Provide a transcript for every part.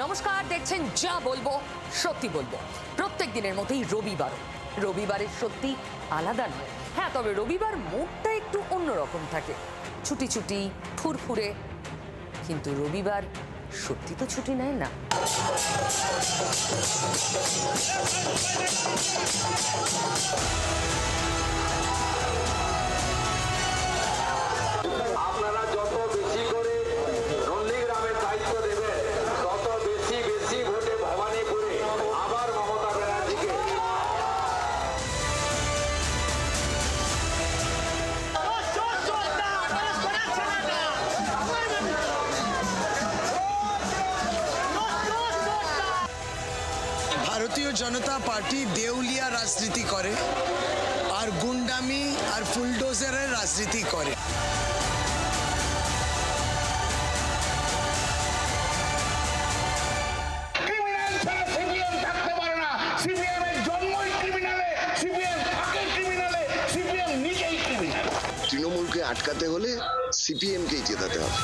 নমস্কার, দেখছেন যা বলবো সত্যি বলবো। প্রত্যেক দিনের মতোই রবিবারের সত্যি আলাদা নয়। হ্যাঁ, তবে রবিবার মুডটা একটু অন্যরকম থাকে, ছুটি ছুটি ফুরফুরে। কিন্তু রবিবার সত্যি তো ছুটি নেয় না। আপনারা যত বেশি করে নন্দীগ্রামের দায়িত্ব দেবেন, তত বেশি ভোটে ভবানীপুরে আবার মমতা ব্যানার্জিকে। ভারতীয় জনতা পার্টি দেউলিয়া রাজনীতি করে আর গুন্ডামি আর ফুলডোজারের রাজনীতি করে। ক্রিমিনাল ছাড়া সিপিএম থাকতে পারে না। সিপিএম এর জন্মই ক্রিমিনালে, সিপিএম থাকে ক্রিমিনালে, সিপিএম নিজেই ক্রিমিনাল। তৃণমূলকে আটকাতে হলে সিপিএমকেই জেতাতে হবে।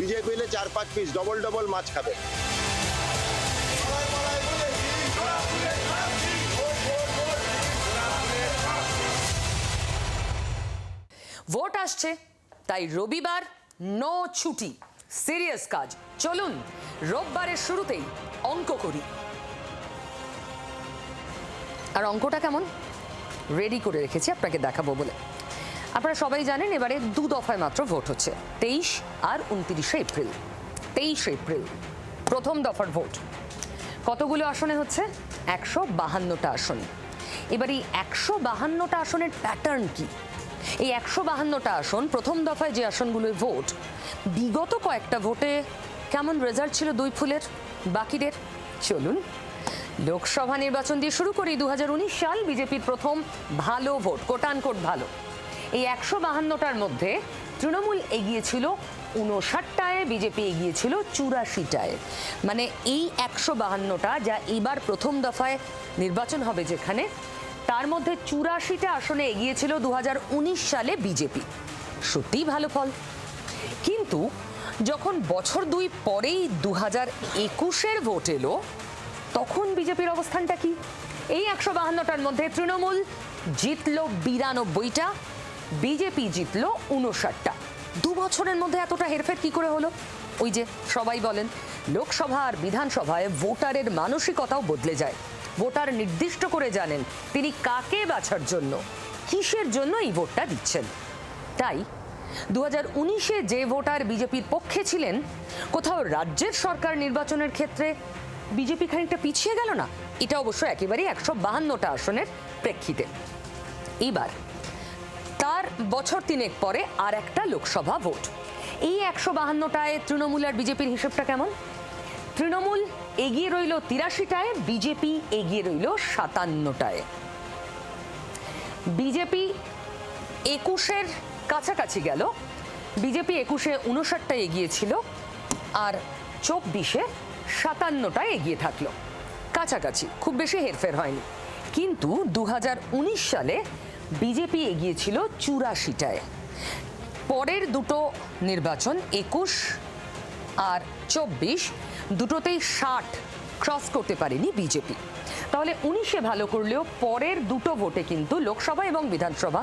বিজেপি এলে 4-5 পিস ডবল মাছ খাবে। ভোট আসছে, তাই রবিবার নো ছুটি, সিরিয়াস কাজ। চলুন রোববারের শুরুতেই অঙ্ক করি। আর অঙ্কটা কেমন রেডি করে রেখেছি আপনাকে দেখাবো বলে। আপনারা সবাই জানেন এবারে 2 দফায় মাত্র ভোট হচ্ছে, 23 আর 29 এপ্রিল। 23 এপ্রিল প্রথম দফার ভোট। কতগুলো আসনে হচ্ছে? 152টা আসন। এবার এই 152টা আসনের প্যাটার্ন কি? এই 152টা আসন, প্রথম দফায় যে আসনগুলোর ভোট, বিগত কয়েকটা ভোটে কেমন রেজাল্ট ছিল দুই ফুলের বাকিদের? চলুন লোকসভা নির্বাচন দিয়ে শুরু করি। 2019 সাল বিজেপির প্রথম ভালো ভোট, কোটানকোট ভালো। এই 152টার মধ্যে তৃণমূল এগিয়েছিল 59টায়, বিজেপি এগিয়েছিল 84টায়। মানে এই 152টা যা এবার প্রথম দফায় নির্বাচন হবে যেখানে, তার মধ্যে 84টা আসনে এগিয়েছিল 2019 সালে বিজেপি। সত্যিই ভালো ফল। কিন্তু যখন বছর 2 পরেই 2021-এর ভোট এলো, তখন বিজেপির অবস্থানটা কি? এই 152টার মধ্যে তৃণমূল জিতল 92টা, বিজেপি জিতল 59টা। 2 বছরের মধ্যে এতটা হেরফের কি করে হলো? ওই যে সবাই বলেন, লোকসভা আর বিধানসভায় ভোটারের মানসিকতাও বদলে যায়। ভোটার নির্দিষ্ট করে জানেন তিনি কাকে বাছার জন্য, কিসের জন্য এই ভোটটা দিচ্ছেন। তাই 2019-এ যে ভোটার বিজেপির পক্ষে ছিলেন, কোথাও রাজ্যের সরকার নির্বাচনের ক্ষেত্রে বিজেপি খানিকটা পিছিয়ে গেল না? এটা অবশ্য একেবারেই 152টা আসনের প্রেক্ষিতে। এবার তার বছর 3 পরে আর একটা লোকসভা ভোট। এই 152টায় তৃণমূল আর বিজেপির হিসেবটা কেমন? তৃণমূল এগিয়ে রইল 83টায়, বিজেপি এগিয়ে রইল 57টায়। বিজেপি 21-এর কাছাকাছি গেল, বিজেপি 21-এ 59টায় এগিয়েছিল আর 24-এ 57টায় এগিয়ে থাকলো। কাছাকাছি, খুব বেশি হেরফের হয়নি। কিন্তু 2019 সালে বিজেপি এগিয়েছিল 84টায়। পরের দুটো নির্বাচন 21 আর 24, দুটোতেই 60 ক্রস করতে পারেনি বিজেপি। তাহলে 19-এ ভালো করলেও পরের দুটো ভোটে কিন্তু লোকসভা এবং বিধানসভা,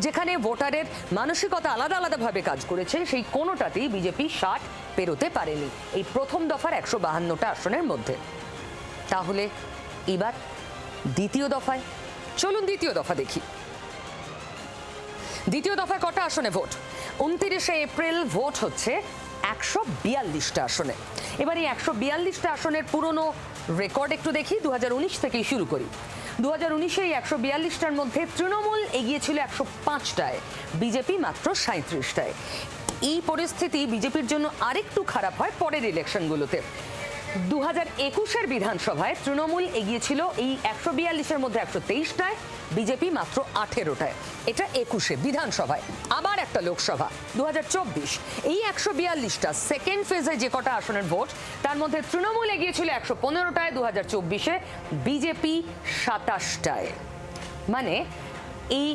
যেখানে ভোটারের মানসিকতা আলাদা আলাদাভাবে কাজ করেছে, সেই কোনোটাতেই বিজেপি 60 পেরোতে পারেনি এই প্রথম দফার 152টা আসনের মধ্যে। তাহলে এবার দ্বিতীয় দফায় চলুন দ্বিতীয় দফা দেখি। দ্বিতীয় দফায় কটা আসনে ভোট? 29 এপ্রিল ভোট হচ্ছে 142টা আসনে। এবার এই 142টা আসনের পুরনো রেকর্ড একটু দেখি, 2019 থেকেই শুরু করি। 2019-এ এই 142টার মধ্যে তৃণমূল এগিয়েছিল 105টায়, বিজেপি মাত্র 37টায়। এই পরিস্থিতি বিজেপির জন্য আরেকটু খারাপ হয় পরের ইলেকশনগুলোতে। 2021-এর বিধানসভায় তৃণমূল এগিয়েছিল এই 142-এর মধ্যে 123টায়, বিজেপি মাত্র 18টায়। এটা 21-এ বিধানসভায়। আবার একটা লোকসভা 2024, এই 142টা সেকেন্ড ফেজে যে কটা আসনের ভোট, তার মধ্যে তৃণমূল এগিয়েছিল 115টায়, 2024-এ বিজেপি 27টায়। মানে এই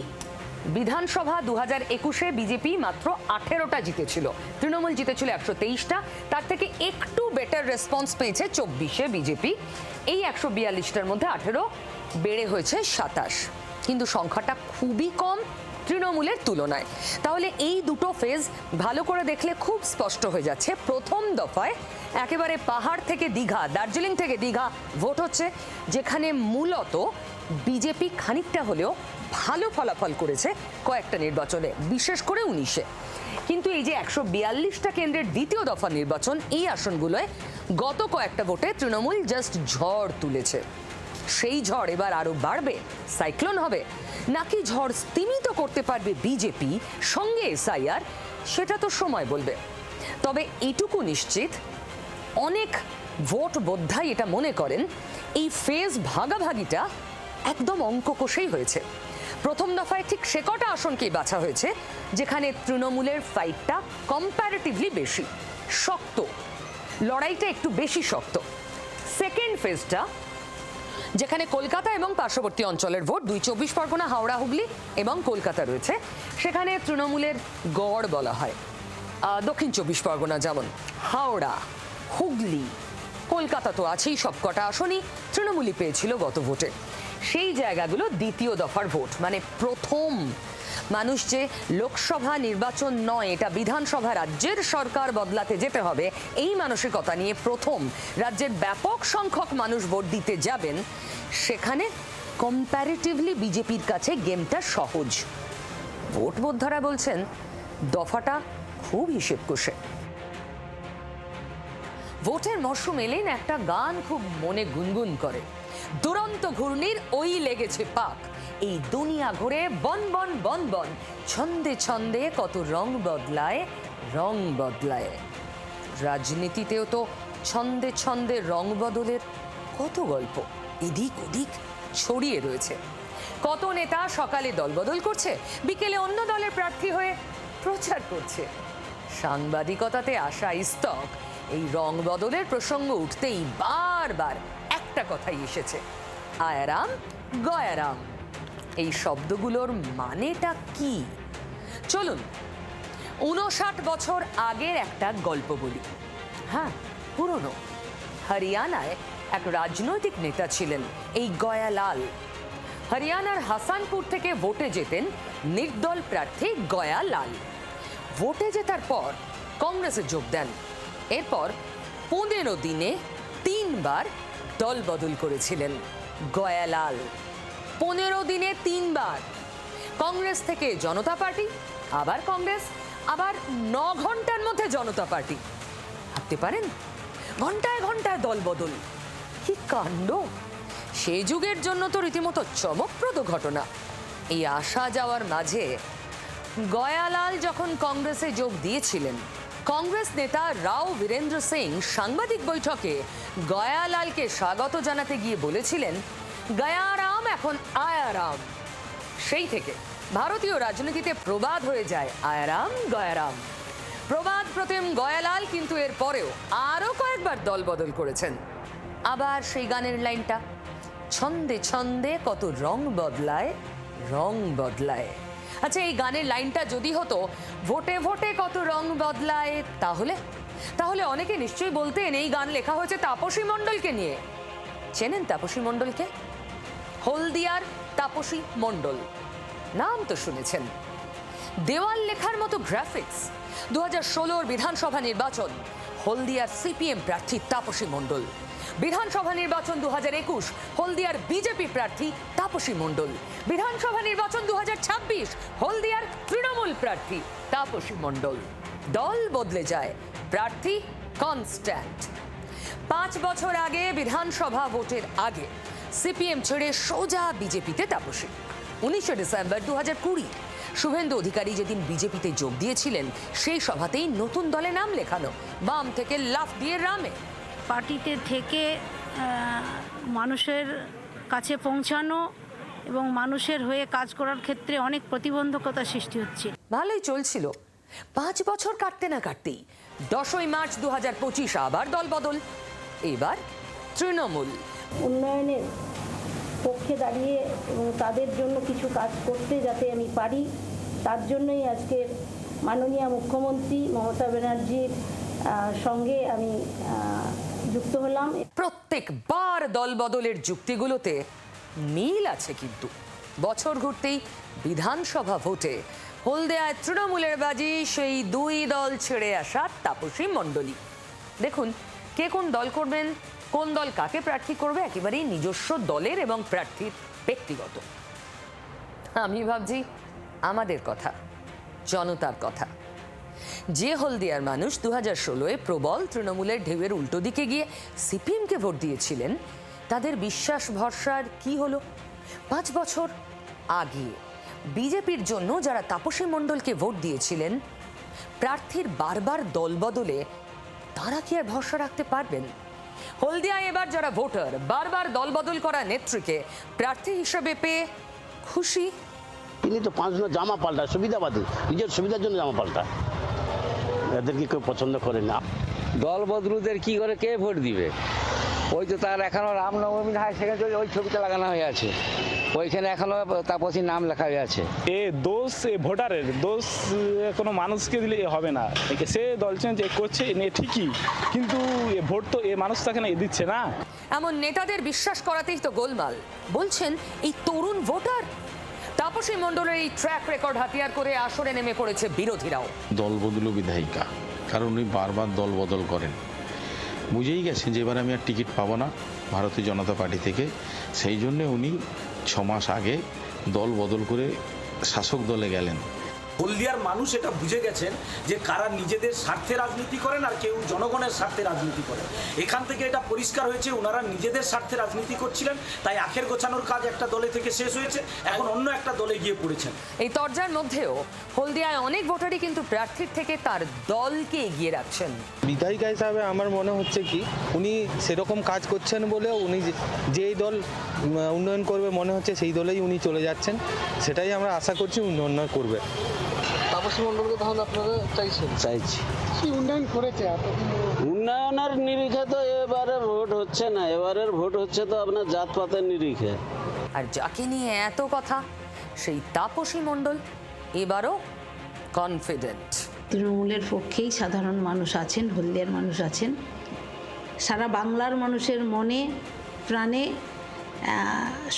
বিধানসভা 2021-এ বিজেপি মাত্র 18টা জিতেছিল, তৃণমূল জিতেছিল 123টা। তার থেকে একটু বেটার রেসপন্স পেয়েছে 24-এ বিজেপি। এই 142টার মধ্যে 18 বেড়ে হয়েছে 27, কিন্তু সংখ্যাটা খুবই কম তৃণমূলের তুলনায়। তাহলে এই দুটো ফেজ ভালো করে দেখলে খুব স্পষ্ট হয়ে যাচ্ছে। প্রথম দফায় একেবারে পাহাড় থেকে দীঘা, দার্জিলিং থেকে দীঘা ভোট হচ্ছে, যেখানে মূলত বিজেপি খানিকটা হলেও ভালো ফলাফল করেছে কয়েকটা নির্বাচনে, বিশেষ করে 19-এ। কিন্তু এই যে 142টা কেন্দ্রের দ্বিতীয় দফা নির্বাচন, এই আসনগুলোয় গত কয়েকটা ভোটে তৃণমূল জাস্ট ঝড় তুলেছে। সেই ঝড় এবার আরো বাড়বে, সাইক্লোন হবে, নাকি ঝড় স্তিমিত করতে পারবে বিজেপি সঙ্গে এসআইআর, সেটা তো সময় বলবে। তবে এটুকু নিশ্চিত, অনেক ভোট বোদ্ধাই এটা মনে করেন এই ফেজ ভাগাভাগিটা একদম অঙ্ক কষেই হয়েছে। প্রথম দফায় ঠিক সে কটা আসনকেই বাছা হয়েছে যেখানে তৃণমূলের ফাইটটা কম্প্যারেটিভলি বেশি শক্ত, লড়াইটা একটু বেশি শক্ত। সেকেন্ড ফেজটা যেখানে কলকাতা এবং পার্শ্ববর্তী অঞ্চলের ভোট, 2 24 পরগনা, হাওড়া, হুগলি এবং কলকাতা রয়েছে, সেখানে তৃণমূলের গড় বলা হয়। দক্ষিণ 24 পরগনা যেমন, হাওড়া, হুগলি, কলকাতা তো আছেই, সবকটা আসনই তৃণমূলই পেয়েছিল গত ভোটে। সেই জায়গাগুলো দ্বিতীয় দফার ভোট, মানে প্রথম মানুষ যে লোকসভা নির্বাচন নয়, এটা বিধানসভা, রাজ্যের সরকার বদলাতে যেতে হবে, এই মানসিকতা নিয়ে প্রথম রাজ্যের ব্যাপক সংখ্যক মানুষ ভোট দিতে যাবেন, সেখানে কম্প্যারেটিভলি বিজেপির কাছে গেমটা সহজ। ভোট বোদ্ধারা বলছেন দফাটা খুব হিসেব কষে। ভোটের মরশুম এলেই না একটা গান খুব মনে গুনগুন করে, দুরন্ত ঘূর্ণির ওই লেগেছে পাক, এই দুনিয়া ঘুরে বন বন বন বন, ছন্দে ছন্দে কত রং বদলায়, রং বদলায়। রাজনীতিতেও তো ছন্দে ছন্দে রং বদলের কত গল্প এদিক ওদিক ছড়িয়ে রয়েছে। কত নেতা সকালে দলবদল করছে, বিকেলে অন্য দলের প্রার্থী হয়ে প্রচার করছে। সাংবাদিকতাতে আসা ইস্তক এই রং বদলের প্রসঙ্গ উঠতেই বারবার একটা কথাই এসেছে, আয়ারাম গয়ারাম। এই শব্দগুলোর মানেটা কি? চলুন 59 বছর আগের একটা গল্প বলি। হ্যাঁ, পুরনো। হরিয়ানায় এক রাজনৈতিক নেতা ছিলেন এই গয়ালাল। হরিয়ানার হাসানপুর থেকে ভোটে যেতেন নির্দল প্রার্থী গয়ালাল। ভোটে জেতার পর কংগ্রেসে যোগ দেন। এরপর 15 দিনে 3 বার দল বদল করেছিলেন গয়ালাল। 15 দিনে 3 বার। কংগ্রেস থেকে জনতা পার্টি, আবার কংগ্রেস, আবার 9 ঘন্টার মধ্যে জনতা পার্টি। ভাবতে পারেন, ঘন্টায় ঘন্টায় দল বদল, কি কাণ্ড! সে যুগের জন্য তো রীতিমতো চমকপ্রদ ঘটনা। এই আসা যাওয়ার মাঝে গয়ালাল যখন কংগ্রেসে যোগ দিয়েছিলেন, কংগ্রেস নেতা রাও বীরেন্দ্র সিং সাংবাদিক বৈঠকে গয়ালালকে স্বাগত জানাতে গিয়ে বলেছিলেন, গয়ারাম এখন আয়ারাম। সেই থেকে ভারতীয় রাজনীতিতে প্রবাদ হয়ে যায় আয়ারাম গয়ারাম। প্রবাদ প্রতিম গয়ালাল কিন্তু এর পরেও আরো কয়েকবার দল বদল করেছেন। আবার সেই গানের লাইনটা, ছন্দে ছন্দে কত রং বদলায়, রং বদলায়। আচ্ছা, এই গানের লাইনটা যদি হতো ভোটে ভোটে কত রং বদলায়, তাহলে অনেকে নিশ্চয়ই বলতেন এই গান লেখা হয়েছে তাপসী মণ্ডলকে নিয়ে। চেনেন তাপসী মণ্ডলকে? হলদিয়ার তাপসী মণ্ডল নাম তো শুনেছেন। দেওয়াল লেখার মতো গ্রাফিক্স। 2016 বিধানসভা নির্বাচন, হলদিয়ার সিপিএম প্রার্থী তাপসী মণ্ডল। বিধানসভা নির্বাচন 2021, হলদিয়ার বিজেপি প্রার্থী তাপসী মণ্ডল। বিধানসভা নির্বাচন 2026, হলদিয়ার তৃণমূল প্রার্থী তাপসী মণ্ডল। দল বদলে যায়, প্রার্থী কনস্ট্যান্ট। 5 বছর আগে বিধানসভা ভোটের আগে সিপিএম ছেড়ে সোজা বিজেপিতে তাপসী। 19 ডিসেম্বর 2020 শুভেন্দু অধিকারী যেদিন বিজেপিতে যোগ দিয়েছিলেন, সেই সভাতেই নতুন দলে নাম লেখানো, বাম থেকে লাফ দিয়ে রামে। পার্টিতে থেকে মানুষের কাছে পৌঁছানো এবং মানুষের হয়ে কাজ করার ক্ষেত্রে অনেক প্রতিবন্ধকতা সৃষ্টি হচ্ছে। ভালোই চলছিল, 5 বছর কাটতে না কাটতেই 10ই মার্চ 2025 আবার দলবদল, এবার তৃণমূল। উন্নয়নের পক্ষে দাঁড়িয়ে এবং তাদের জন্য কিছু কাজ করতে যাতে আমি পারি, তার জন্যই আজকে মাননীয় মুখ্যমন্ত্রী মমতা ব্যানার্জির সঙ্গে আমি যুক্ত হলাম। প্রত্যেকবার দলবদলের যুক্তিগুলোতে মিল আছে, কিন্তু বছর ঘুরতেই বিধানসভা ভোটে হলদিয়ায় তৃণমূলের বাজি সেই 2 দল ছেড়ে আসা তাপসী মণ্ডলী। দেখুন, কে কোন দল করবেন, কোন দল কাকে প্রার্থী করবে, একেবারেই নিজস্ব দলের এবং প্রার্থীর ব্যক্তিগত। আমি ভাবছি আমাদের কথা, জনতার কথা। যে হলদিয়ার মানুষ 2016-এ প্রবল তৃণমূলের ঢেউয়ের উল্টো দিকে গিয়ে সিপিএমকে ভোট দিয়েছিলেন, তাদের বিশ্বাস ভরসার কি হলো? 5 বছর আগে বিজেপির জন্য যারা তাপসী মণ্ডলকে ভোট দিয়েছিলেন, প্রার্থীর বারবার দলবদলে তারা কি আর ভরসা রাখতে পারবেন? হলদিয়ায় এবার যারা ভোটার বারবার দলবদল করা নেত্রীকে প্রার্থী হিসেবে পেয়ে খুশি। তিনি তো 5 জন জামা পাল্টায়, সুবিধাবাদী, নিজের সুবিধার জন্য জামা পাল্টায়, এদেরকে কেউ পছন্দ করে না। দল বদলুদের কি করে কে ভোট দিবে? ওই তো তার এখনো রামনবমী হাই সেকেন্ডারি ওই ছবিটা লাগানো হয়ে আছে, ওইখানে এখনো তাপসীর নাম লেখা হয়ে আছে। এ দোষ ভোটারের দোষ, কোনো মানুষকে দিলে হবে না। সে দল চেঞ্জ করছে ঠিকই, কিন্তু ভোট তো এ মানুষ তাকে না দিচ্ছে না। এমন নেতাদের বিশ্বাস করাতেই তো গোলমাল। বলছেন এই তরুণ ভোটার। তাপসী মণ্ডলের এই ট্র্যাক রেকর্ড হাতিয়ার করে আসরে নেমে পড়েছে বিরোধীরাও। দল বদলু বিধায়িকা, কারণ উনি বারবার দল বদল করেন, বুঝেই গেছেন যে এবার আমি আর টিকিট পাবো না ভারতীয় জনতা পার্টি থেকে। সেই জন্যে উনি 6 মাস আগে দল বদল করে শাসক দলে গেলেন। হলদিয়ার মানুষ এটা বুঝে গেছেন যে কারা নিজেদের স্বার্থে রাজনীতি করেন আর কেউ জনগণের স্বার্থে রাজনীতি করেন। এখান থেকে এটা পরিষ্কার হয়েছে ওনারা নিজেদের স্বার্থে রাজনীতি করছিলেন, তাই আখের গোছানোর কাজ একটা দলে থেকে শেষ হয়েছে, এখন অন্য একটা দলে গিয়ে পড়েছেন। এই তরজার মধ্যেও হলদিয়ায় অনেক ভোটারই কিন্তু প্রার্থীর থেকে তার দলকে এগিয়ে রাখছেন। বিধায়িকা হিসাবে আমার মনে হচ্ছে কি উনি সেরকম কাজ করছেন বলে উনি যেই দল উন্নয়ন করবে মনে হচ্ছে সেই দলেই উনি চলে যাচ্ছেন, সেটাই আমরা আশা করছি উন্নয়ন করবে। তাপসী মণ্ডলকে তাহলে আপনারা চাইছেন? চাইছি। কি উন্নয়ন করেছে? উন্নয়নের নিরিখে তো এবারে ভোট হচ্ছে না, এবারের ভোট হচ্ছে তো আপনার জাতপাতের নিরিখে। আর যাকে নিয়ে এত কথা, সেই তাপসী মণ্ডল এবারও কনফিডেন্ট। তৃণমূলের পক্ষেই সাধারণ মানুষ আছেন, হলদিয়ার মানুষ আছেন, সারা বাংলার মানুষের মনে প্রাণে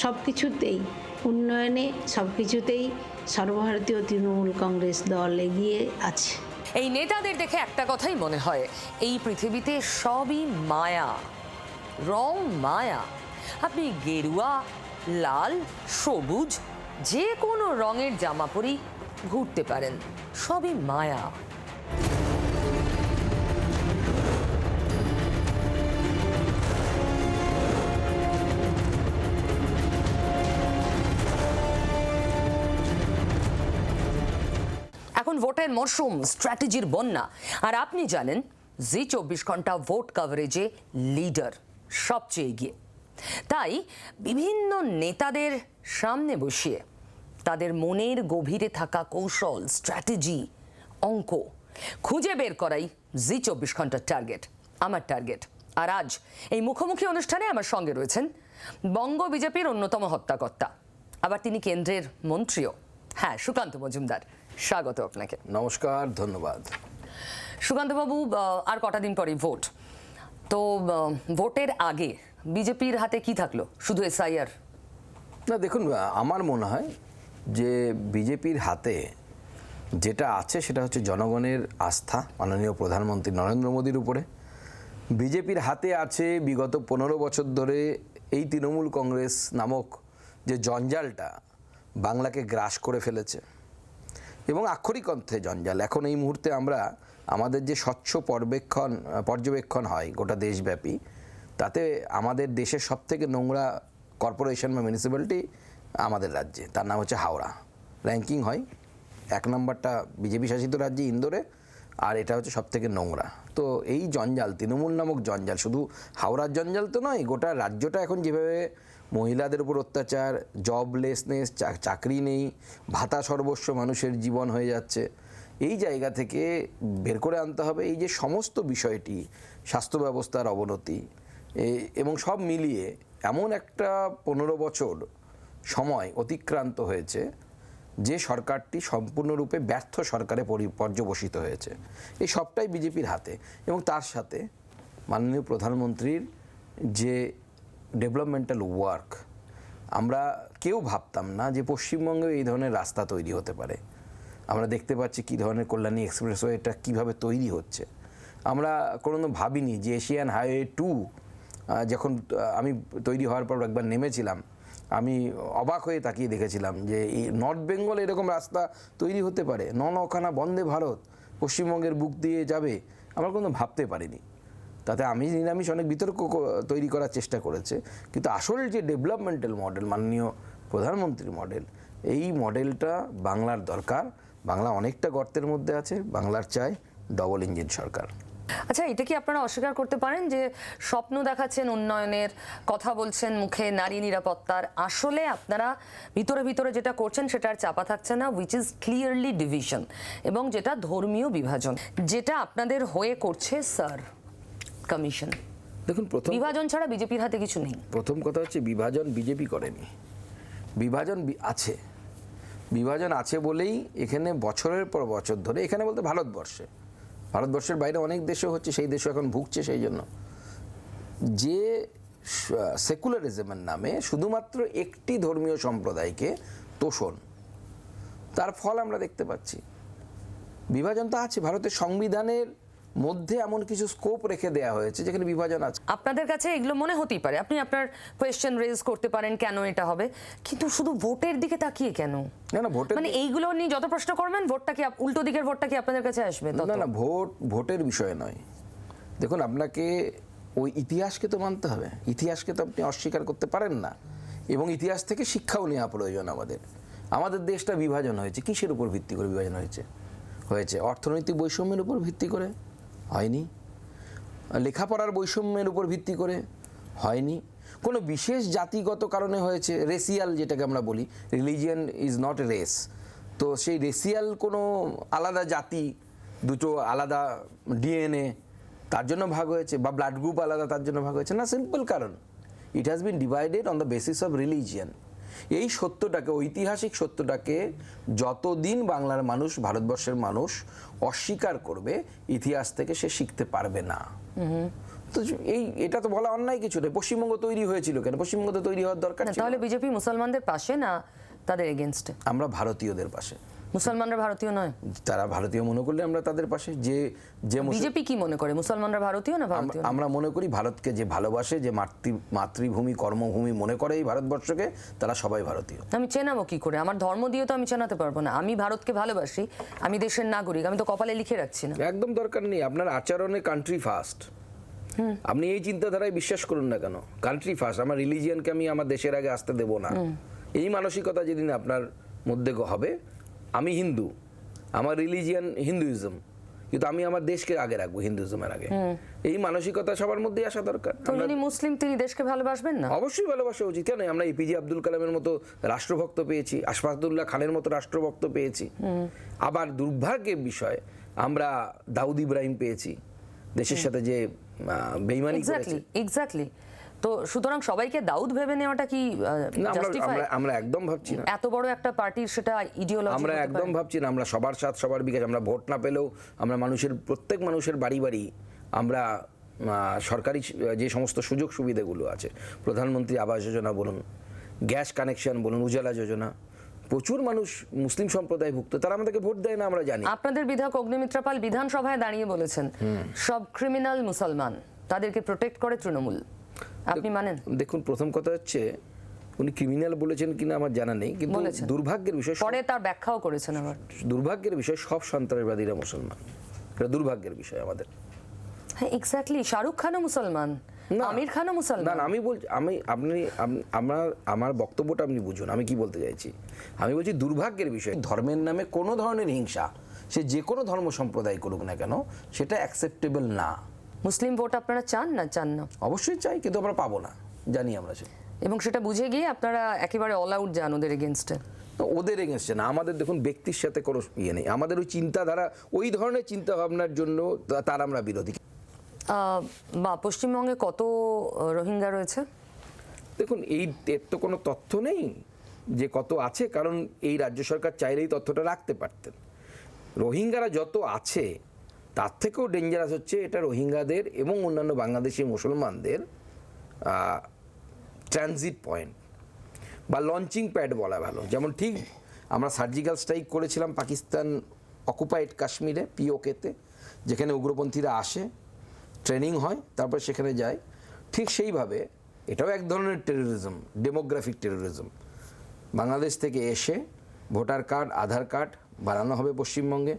সব কিছুতেই, উন্নয়নে সব কিছুতেই সর্বভারতীয় তৃণমূল কংগ্রেস দল এগিয়ে আছে। এই নেতাদের দেখে একটা কথাই মনে হয়, এই পৃথিবীতে সবই মায়া, রং মায়া। আপনি গেরুয়া, লাল, সবুজ যে কোনো রঙের জামা পরেই ঘুরতে পারেন, সবই মায়া। এখন ভোটের মরশুম, স্ট্র্যাটেজির বন্যা, আর আপনি জানেন জি 24 ঘন্টা ভোট কভারেজে লিডার, সবচেয়ে এগিয়ে। তাই বিভিন্ন নেতাদের সামনে বসিয়ে তাদের মনের গভীরে থাকা কৌশল, স্ট্র্যাটেজি, অঙ্ক খুঁজে বের করাই জি 24 ঘন্টার টার্গেট, আমার টার্গেট। আর আজ এই মুখোমুখি অনুষ্ঠানে আমার সঙ্গে রয়েছেন বঙ্গ বিজেপির অন্যতম হত্যাকর্তা, আবার তিনি কেন্দ্রের মন্ত্রীও, হ্যাঁ, সুকান্ত মজুমদার। স্বাগত আপনাকে। নমস্কার, ধন্যবাদ। সুকান্তবাবু, আর কটা দিন পরেই ভোট, তো ভোটের আগে বিজেপির হাতে কি থাকলো? শুধু এসআইআর? না, দেখুন, আমার মনে হয় যে বিজেপির হাতে যেটা আছে সেটা হচ্ছে জনগণের আস্থা মাননীয় প্রধানমন্ত্রী নরেন্দ্র মোদীর উপরে। বিজেপির হাতে আছে বিগত 15 বছর ধরে এই তৃণমূল কংগ্রেস নামক যে জঞ্জালটা বাংলাকে গ্রাস করে ফেলেছে, এবং আক্ষরিক অর্থে জঞ্জাল। এখন এই মুহূর্তে আমরা আমাদের যে স্বচ্ছ পর্যবেক্ষণ হয় গোটা দেশব্যাপী, তাতে আমাদের দেশের সবথেকে নোংরা কর্পোরেশন বা মিউনিসিপ্যালিটি আমাদের রাজ্যে, তার নাম হচ্ছে হাওড়া। র্যাঙ্কিং হয় 1 নম্বরটা বিজেপি শাসিত রাজ্যে ইন্দোরে, আর এটা হচ্ছে সবথেকে নোংরা। তো এই জঞ্জাল, তৃণমূল নামক জঞ্জাল, শুধু হাওড়ার জঞ্জাল তো নয়, গোটা রাজ্যটা এখন যেভাবে মহিলাদের উপর অত্যাচার, জবলেসনেস, চাকরি নেই, ভাতা সর্বস্ব মানুষের জীবন হয়ে যাচ্ছে, এই জায়গা থেকে বের করে আনতে হবে এই যে সমস্ত বিষয়টি, স্বাস্থ্য ব্যবস্থার অবনতি এবং সব মিলিয়ে এমন একটা 15 বছর সময় অতিক্রান্ত হয়েছে যে সরকারটি সম্পূর্ণরূপে ব্যর্থ সরকারে পর্যবসিত হয়েছে। এই সবটাই বিজেপির হাতে, এবং তার সাথে মাননীয় প্রধানমন্ত্রীর যে ডেভেলপমেন্টাল ওয়ার্ক, আমরা কেউ ভাবতাম না যে পশ্চিমবঙ্গে এই ধরনের রাস্তা তৈরি হতে পারে। আমরা দেখতে পাচ্ছি কী ধরনের কল্যাণী এক্সপ্রেসওয়েটা কীভাবে তৈরি হচ্ছে। আমরা কোনো ভাবিনি যে এশিয়ান হাইওয়ে 2 যখন আমি তৈরি হওয়ার পর একবার নেমেছিলাম, আমি অবাক হয়ে তাকিয়ে দেখেছিলাম যে এই নর্থ বেঙ্গল এরকম রাস্তা তৈরি হতে পারে, নখানা বন্দে ভারত পশ্চিমবঙ্গের বুক দিয়ে যাবে, আমরা কোনো ভাবতে পারিনি। তাতে আমি নিরামিষ অনেক বিতর্ক তৈরি করার চেষ্টা করেছে, কিন্তু আসল যে ডেভেলপমেন্টাল মডেল, মাননীয় প্রধানমন্ত্রীর মডেল, এই মডেলটা বাংলার দরকার। বাংলা অনেকটা গর্তের মধ্যে আছে, বাংলার চাই ডবল ইঞ্জিন সরকার। আচ্ছা, এটা কি আপনারা অস্বীকার করতে পারেন যে স্বপ্ন দেখাচ্ছেন উন্নয়নের, কথা বলছেন মুখে নারী নিরাপত্তার, আসলে আপনারা ভিতরে ভিতরে যেটা করছেন সেটা আর চাপা থাকছে না, উইচ ইজ ক্লিয়ারলি ডিভিশন, এবং যেটা ধর্মীয় বিভাজন, যেটা আপনাদের হয়ে করছে স্যার কমিশন? দেখুন, প্রথম বিভাজন ছাড়া বিজেপির হাতে কিছু নেই। প্রথম কথা হচ্ছে বিভাজন বিজেপি করেনি, বিভাজন আছে। বিভাজন আছে বলেই এখানে বছরের পর বছর ধরে, এখানে বলতে ভারতবর্ষের বাইরে অনেক দেশে হচ্ছে, সেই দেশও এখন ভুগছে সেই জন্য, যে সেকুলারিজমের নামে শুধুমাত্র একটি ধর্মীয় সম্প্রদায়কে তোষণ, তার ফল আমরা দেখতে পাচ্ছি। বিভাজন তো আছে, ভারতের সংবিধানের মধ্যে এমন কিছু স্কোপ রেখে দেওয়া হয়েছে যেখানে বিভাজন আছে। আপনাদের কাছে এগুলো মনে হতেই পারে, আপনি আপনার কোয়েশ্চেন রেজ করতে পারেন কেন এটা হবে, কিন্তু শুধু ভোটের দিকে তাকিয়ে কেন? না, ভোটের মানে এইগুলো নিয়ে যত প্রশ্ন করবেন, ভোটটা কি উল্টো দিকের ভোটটা কি আপনাদের কাছে আসবে? না, ভোটের বিষয় নয়। দেখুন, আপনাকে ওই ইতিহাসকে তো মানতে হবে, ইতিহাসকে তো আপনি অস্বীকার করতে পারেন না, এবং ইতিহাস থেকে শিক্ষাও নেওয়া প্রয়োজন আমাদের দেশটা বিভাজন হয়েছে কিসের উপর ভিত্তি করে বিভাজন হয়েছে অর্থনৈতিক বৈষম্যের উপর ভিত্তি করে হয়নি, লেখাপড়ার বৈষম্যের উপর ভিত্তি করে হয়নি, কোনো বিশেষ জাতিগত কারণে হয়েছে, রেসিয়াল যেটাকে আমরা বলি, religion is not a race, তো সেই রেসিয়াল কোনো আলাদা জাতি, দুটো আলাদা ডিএনএ, তার জন্য ভাগ হয়েছে, বা ব্লাড গ্রুপ আলাদা তার জন্য ভাগ হয়েছে না, সিম্পল কারণ it has been divided on the basis of religion. এই সত্যটাকে, ঐতিহাসিক সত্যটাকে যতদিন বাংলার মানুষ, ভারতবর্ষের মানুষ অস্বীকার করবে, ইতিহাস থেকে সে শিখতে পারবে না। তো এটা তো বলা অন্যায় কিছু নেই। পশ্চিমবঙ্গ তৈরি হয়েছিল কেন? পশ্চিমবঙ্গ তো তৈরি হওয়ার দরকার ছিল। তাহলে বিজেপি মুসলমানদের পাশে না তাদের এগেইনস্টে? আমরা ভারতীয়দের পাশে। মুসলমানরা ভারতীয় নয়? তারা ভারতীয় মনে করলে আমরা তাদের পাশে। যে বিজেপি কি মনে করে, মুসলমানরা ভারতীয় না ভারতীয়? আমরা মনে করি ভারতকে যে ভালোবাসে, যে মাতৃভূমি কর্মভূমি মনে করে এই ভারতবর্ষকে, তারা সবাই ভারতীয়। আমি চেনাবো কি করে? আমার ধর্ম দিয়ে তো আমি চেনাতে পারবো না। আমি ভারতকে ভালোবাসি, আমি দেশের নাগরিক, আমি তো কপালে লিখে রাখছি না। একদম দরকার নেই। আপনার আচরণে কান্ট্রি ফার্স্ট, আপনি এই চিন্তাধারায় বিশ্বাস করুন না কেন, কান্ট্রি ফার্স্ট, আমার রিলিজিয়ানকে আমি আমার দেশের আগে আসতে দেবো না, এই মানসিকতা যেদিন আপনার মধ্যে হবে, আমি হিন্দু, আমার রিলিজিয়ান হিন্দুইজম, কিন্তু আমি আমার দেশকে আগে রাখবো হিন্দুইজমের আগে, এই মানসিকতা সবার মধ্যেই আসা দরকার। যিনি মুসলিম তিনি দেশকে ভালোবাসবেন না? অবশ্যই ভালোবাসা উচিত। কেন? আমরা এপিজে আব্দুল কালামের মতো রাষ্ট্রভক্ত পেয়েছি, আশফাকুল্লাহ খানের মতো রাষ্ট্রভক্ত পেয়েছি, আবার দুর্ভাগ্যের বিষয় আমরা দাউদ ইব্রাহিম পেয়েছি, দেশের সাথে যে বেইমানি করেছে। এক্স্যাক্টলি। তো সুতরাং সবাইকে দাউদ ভেবে নেওয়াটা কি জাস্টিফাই? আমরা একদম ভাবছি না। এত বড় একটা পার্টির সেটা ইডিওলজি আমরা একদম ভাবছি না। আমরা সবার সাথ সবার বিকাশ, আমরা ভোট না পেলেও আমরা প্রত্যেক মানুষের বাড়ি বাড়ি আমরা সরকারি যে সমস্ত সুযোগ সুবিধাগুলো আছে, প্রধানমন্ত্রী আবাস যোজনা বলুন, গ্যাস কানেকশন বলুন, উজালা যোজনা, প্রচুর মানুষ মুসলিম সম্প্রদায় ভুক্ত, তারা আমাদেরকে ভোট দেয় না, আমরা জানি। আপনাদের বিধায়ক অগ্নিমিত্রা পাল বিধানসভায় দাঁড়িয়ে বলেছেন সব ক্রিমিনাল মুসলমান, তাদেরকে প্রোটেক্ট করে তৃণমূল। আপনি মানেন? দেখুন, প্রথম কথা হচ্ছে উনি ক্রিমিনাল বলেছেন কিনা আমার জানা নেই, কিন্তু দুর্ভাগ্যের বিষয়, পরে তার ব্যাখ্যাও করেছেন আবার, দুর্ভাগ্যের বিষয় সব সন্ত্রাসবাদীরা মুসলমান, এটা দুর্ভাগ্যের বিষয় আমাদের। হ্যাঁ, এক্স্যাক্টলি। শাহরুখ খানও মুসলমান, আমির খানও মুসলমান। না, আমি বলছি, আমার বক্তব্যটা আপনি বুঝুন, আমি কি বলতে চাইছি। আমি বলছি দুর্ভাগ্যের বিষয়, ধর্মের নামে কোনো ধরনের হিংসা সে যে কোনো ধর্ম সম্প্রদায় করুক না কেন, সেটা অ্যাকসেপ্টেবল না। মুসলিম ভোট আপনারা চান না চান না? অবশ্যই চাই, কিন্তু আমরা পাবো না, জানি আমরা সেটা। এবং সেটা বুঝে গিয়ে আপনারা একেবারে অল আউট যান ওদের এগেনস্টে? ওদের এগেনস্টে না, আমাদের দেখুন ব্যক্তির সাথে কোনো ইয়ে নেই, আমাদের ওই চিন্তাধারা, ওই ধরনের চিন্তা ভাবনার জন্য তার আমরা বিরোধী। বা পশ্চিমবঙ্গে কত রোহিঙ্গা রয়েছে? দেখুন এর তো কোনো তথ্য নেই যে কত আছে, কারণ এই রাজ্য সরকার চাইলেই তথ্যটা রাখতে পারতেন। রোহিঙ্গারা যত আছে তার থেকেও ডেঞ্জারাস হচ্ছে এটা রোহিঙ্গাদের এবং অন্যান্য বাংলাদেশি মুসলমানদের ট্রানজিট পয়েন্ট বা লঞ্চিং প্যাড বলা ভালো। যেমন ঠিক আমরা সার্জিক্যাল স্ট্রাইক করেছিলাম পাকিস্তান অকুপাইড কাশ্মীরে, পিওকেতে, যেখানে উগ্রপন্থীরা আসে, ট্রেনিং হয়, তারপর সেখানে যায়, ঠিক সেইভাবে এটাও এক ধরনের টেরোরিজম, ডেমোগ্রাফিক টেরোরিজম। বাংলাদেশ থেকে এসে ভোটার কার্ড, আধার কার্ড বানানো হবে পশ্চিমবঙ্গে,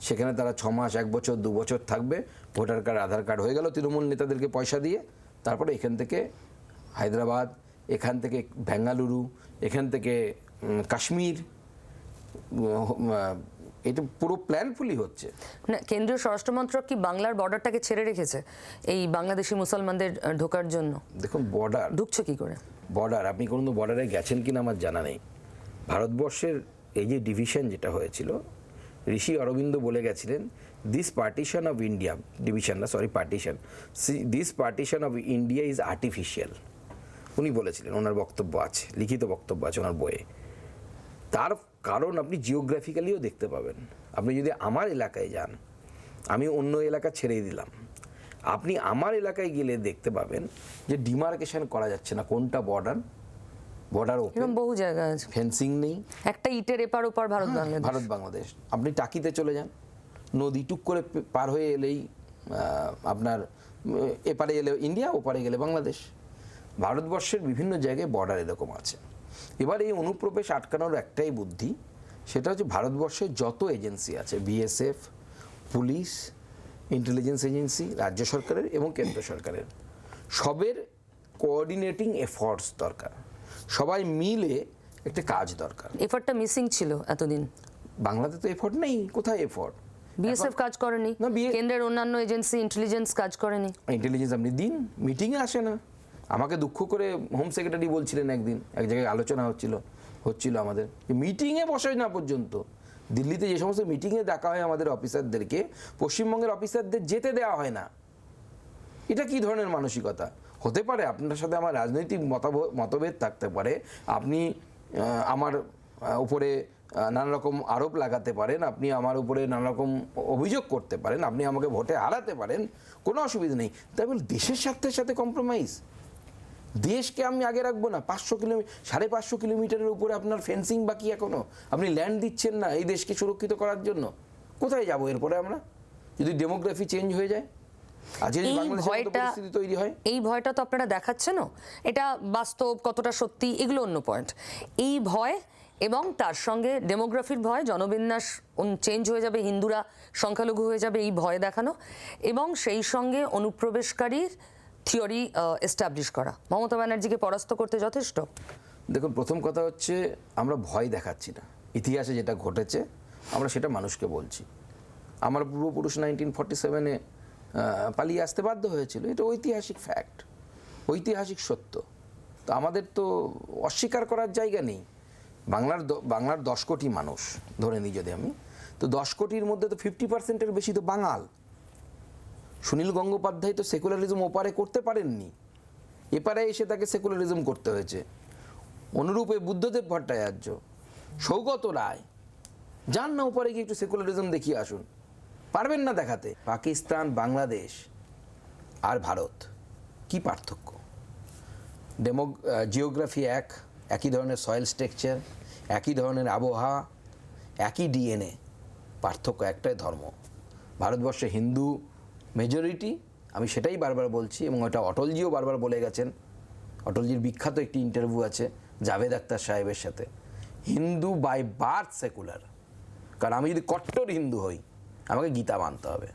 সেখানে তারা 6 মাস, 1 বছর, 2 বছর থাকবে, ভোটার কার্ড, আধার কার্ড হয়ে গেল তৃণমূল নেতাদেরকে পয়সা দিয়ে, তারপরে এখান থেকে হায়দ্রাবাদ, এখান থেকে বেঙ্গালুরু, এখান থেকে কাশ্মীর, এটা পুরো প্ল্যানফুলি হচ্ছে। না, কেন্দ্রীয় স্বরাষ্ট্র মন্ত্রক কি বাংলার বর্ডারটাকে ছেড়ে রেখেছে এই বাংলাদেশি মুসলমানদের ঢোকার জন্য? দেখুন বর্ডার ঢুকছে কি করে? বর্ডার, আপনি কোনো বর্ডারে গেছেন কিনা আমার জানা নেই। ভারতবর্ষের এই যে ডিভিশন যেটা হয়েছিল, ঋষি অরবিন্দ বলে গেছিলেন, this partition of India, division না sorry partition, this partition of India is artificial, উনি বলেছিলেন, ওনার বক্তব্য আছে, লিখিত বক্তব্য আছে ওনার বইয়ে। তার কারণ আপনি জিওগ্রাফিক্যালিও দেখতে পাবেন। আপনি যদি আমার এলাকায় যান, আমি অন্য এলাকা ছেড়েই দিলাম, আপনি আমার এলাকায় গেলে দেখতে পাবেন যে ডিমার্কেশন করা যাচ্ছে না, কোনটা বর্ডার, বর্ডার ওপেন, বহু জায়গা আছে, ফেন্সিং নেই, একটা ইটের এপার ওপার ভারত বাংলাদেশ। আপনি টাকিতে চলে যান, নদী টুক করে পার হয়ে এলেই আপনার এপারে এলে ইন্ডিয়া, ওপারে গেলে বাংলাদেশ। ভারতবর্ষের বিভিন্ন জায়গায় বর্ডার এরকম আছে। এবার এই অনুপ্রবেশ আটকানোর একটাই বুদ্ধি, সেটা হচ্ছে ভারতবর্ষের যত এজেন্সি আছে, বিএসএফ, পুলিশ, ইন্টেলিজেন্স এজেন্সি, রাজ্য সরকারের এবং কেন্দ্র সরকারের, সবের কোঅর্ডিনেটিং এফর্টস দরকার, সবাই মিলে একটা কাজ দরকার। এফর্টটা মিসিং ছিল এতদিন। বাংলাতে তো এফর্ট নেই, কোথায় এফর্ট? বিএসএফ কাজ করেনি, কেন্দ্রের অন্যান্য এজেন্সি, ইন্টেলিজেন্স কাজ করেনি। ইন্টেলিজেন্স আপনি দিন, মিটিংয়ে আসে না। আমাকে দুঃখ করে হোম সেক্রেটারি বলছিলেন একদিন, এক জায়গায় আলোচনা হচ্ছিল আমাদের, মিটিংয়ে বসে না পর্যন্ত। দিল্লিতে যে সমস্ত মিটিংয়ে ডাকা হয় আমাদের অফিসারদেরকে, পশ্চিমবঙ্গের অফিসারদের যেতে দেওয়া হয় না। এটা কি ধরনের মানসিকতা হতে পারে? আপনার সাথে আমার রাজনৈতিক মতভেদ থাকতে পারে, আপনি আমার উপরে নানা রকম আরোপ লাগাতে পারেন, আপনি আমার উপরে নানা রকম অভিযোগ করতে পারেন, আপনি আমাকে ভোটে হারাতে পারেন, কোনো অসুবিধা নেই। তাই বলে দেশের স্বার্থের সাথে কম্প্রোমাইজ? দেশকে আমি আগে রাখবো না? 550 কিলোমিটারের উপরে আপনার ফেন্সিং বাকি এখনো, আপনি ল্যান্ড দিচ্ছেন না এই দেশকে সুরক্ষিত করার জন্য। কোথায় যাবো এরপরে আমরা, যদি ডেমোগ্রাফি চেঞ্জ হয়ে যায়? এই ভয়টা তো আপনারা দেখাচ্ছেন, এটা বাস্তব কতটা সত্যি এগুলো অন্য পয়েন্ট। এই ভয় এবং তার সঙ্গে ডেমোগ্রাফির ভয়, জনবিন্যাস চেঞ্জ হয়ে যাবে, হিন্দুরা সংখ্যালঘু হয়ে যাবে, এই ভয় দেখানো, এবং সেই সঙ্গে অনুপ্রবেশকারীর থিওরি এস্টাবলিশ করা মমতা ব্যানার্জিকে পরাস্ত করতে যথেষ্ট। দেখুন, প্রথম কথা হচ্ছে আমরা ভয় দেখাচ্ছি না, ইতিহাসে যেটা ঘটেছে আমরা সেটা মানুষকে বলছি। আমার পূর্বপুরুষ 1947-এ পালিয়ে আসতে বাধ্য হয়েছিল, এটা ঐতিহাসিক ফ্যাক্ট, ঐতিহাসিক সত্য। তো আমাদের তো অস্বীকার করার জায়গা নেই। বাংলার 10 কোটি মানুষ ধরে নিই যদি আমি, তো 10 কোটির মধ্যে তো 50%-এর বেশি তো বাঙাল। সুনীল গঙ্গোপাধ্যায় তো সেকুলারিজম ওপারে করতে পারেননি, এপারে এসে তাকে সেকুলারিজম করতে হয়েছে। অনুরূপে বুদ্ধদেব ভট্টাচার্য, সৌগত রায়, যান না ওপারে গিয়ে একটু সেকুলারিজম দেখিয়ে আসুন, পারবেন না দেখাতে। পাকিস্তান, বাংলাদেশ আর ভারত কি পার্থক্য? জিওগ্রাফি একই ধরনের সয়েল স্ট্রাকচার, একই ধরনের আবহাওয়া, একই ডিএনএ, পার্থক্য একটাই, ধর্ম। ভারতবর্ষে হিন্দু মেজরিটি, আমি সেটাই বারবার বলছি, এবং ওটা অটলজিও বারবার বলে গেছেন। অটলজির বিখ্যাত একটি ইন্টারভিউ আছে জাভেদ আখতার সাহেবের সাথে, হিন্দু বাই বার্থ সেকুলার। কারণ আমি যদি কট্টর হিন্দু হই, আমাকে গীতা মানতে হবে।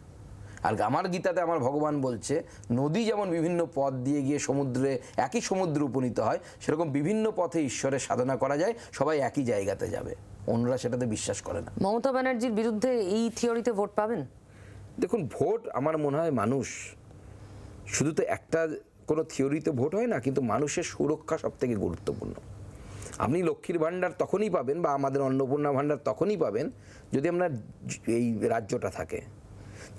আর আমার গীতাতে আমার ভগবান বলছে নদী যেমন বিভিন্ন পথ দিয়ে গিয়ে সমুদ্রে একই সমুদ্রে উপনীত হয়, সেরকম বিভিন্ন পথে ঈশ্বরের সাধনা করা যায়, সবাই একই জায়গাতে যাবে। অন্যরা সেটাতে বিশ্বাস করে না। মমতা ব্যানার্জির বিরুদ্ধে এই থিওরিতে ভোট পাবেন? দেখুন, ভোট আমার মনে হয় মানুষ শুধু তো একটা কোনো থিওরিতে ভোট হয় না, কিন্তু মানুষের সুরক্ষা সব থেকে গুরুত্বপূর্ণ। আপনি লক্ষ্মীর ভাণ্ডার তখনই পাবেন বা আমাদের অন্নপূর্ণা ভাণ্ডার তখনই পাবেন যদি আপনার এই রাজ্যটা থাকে,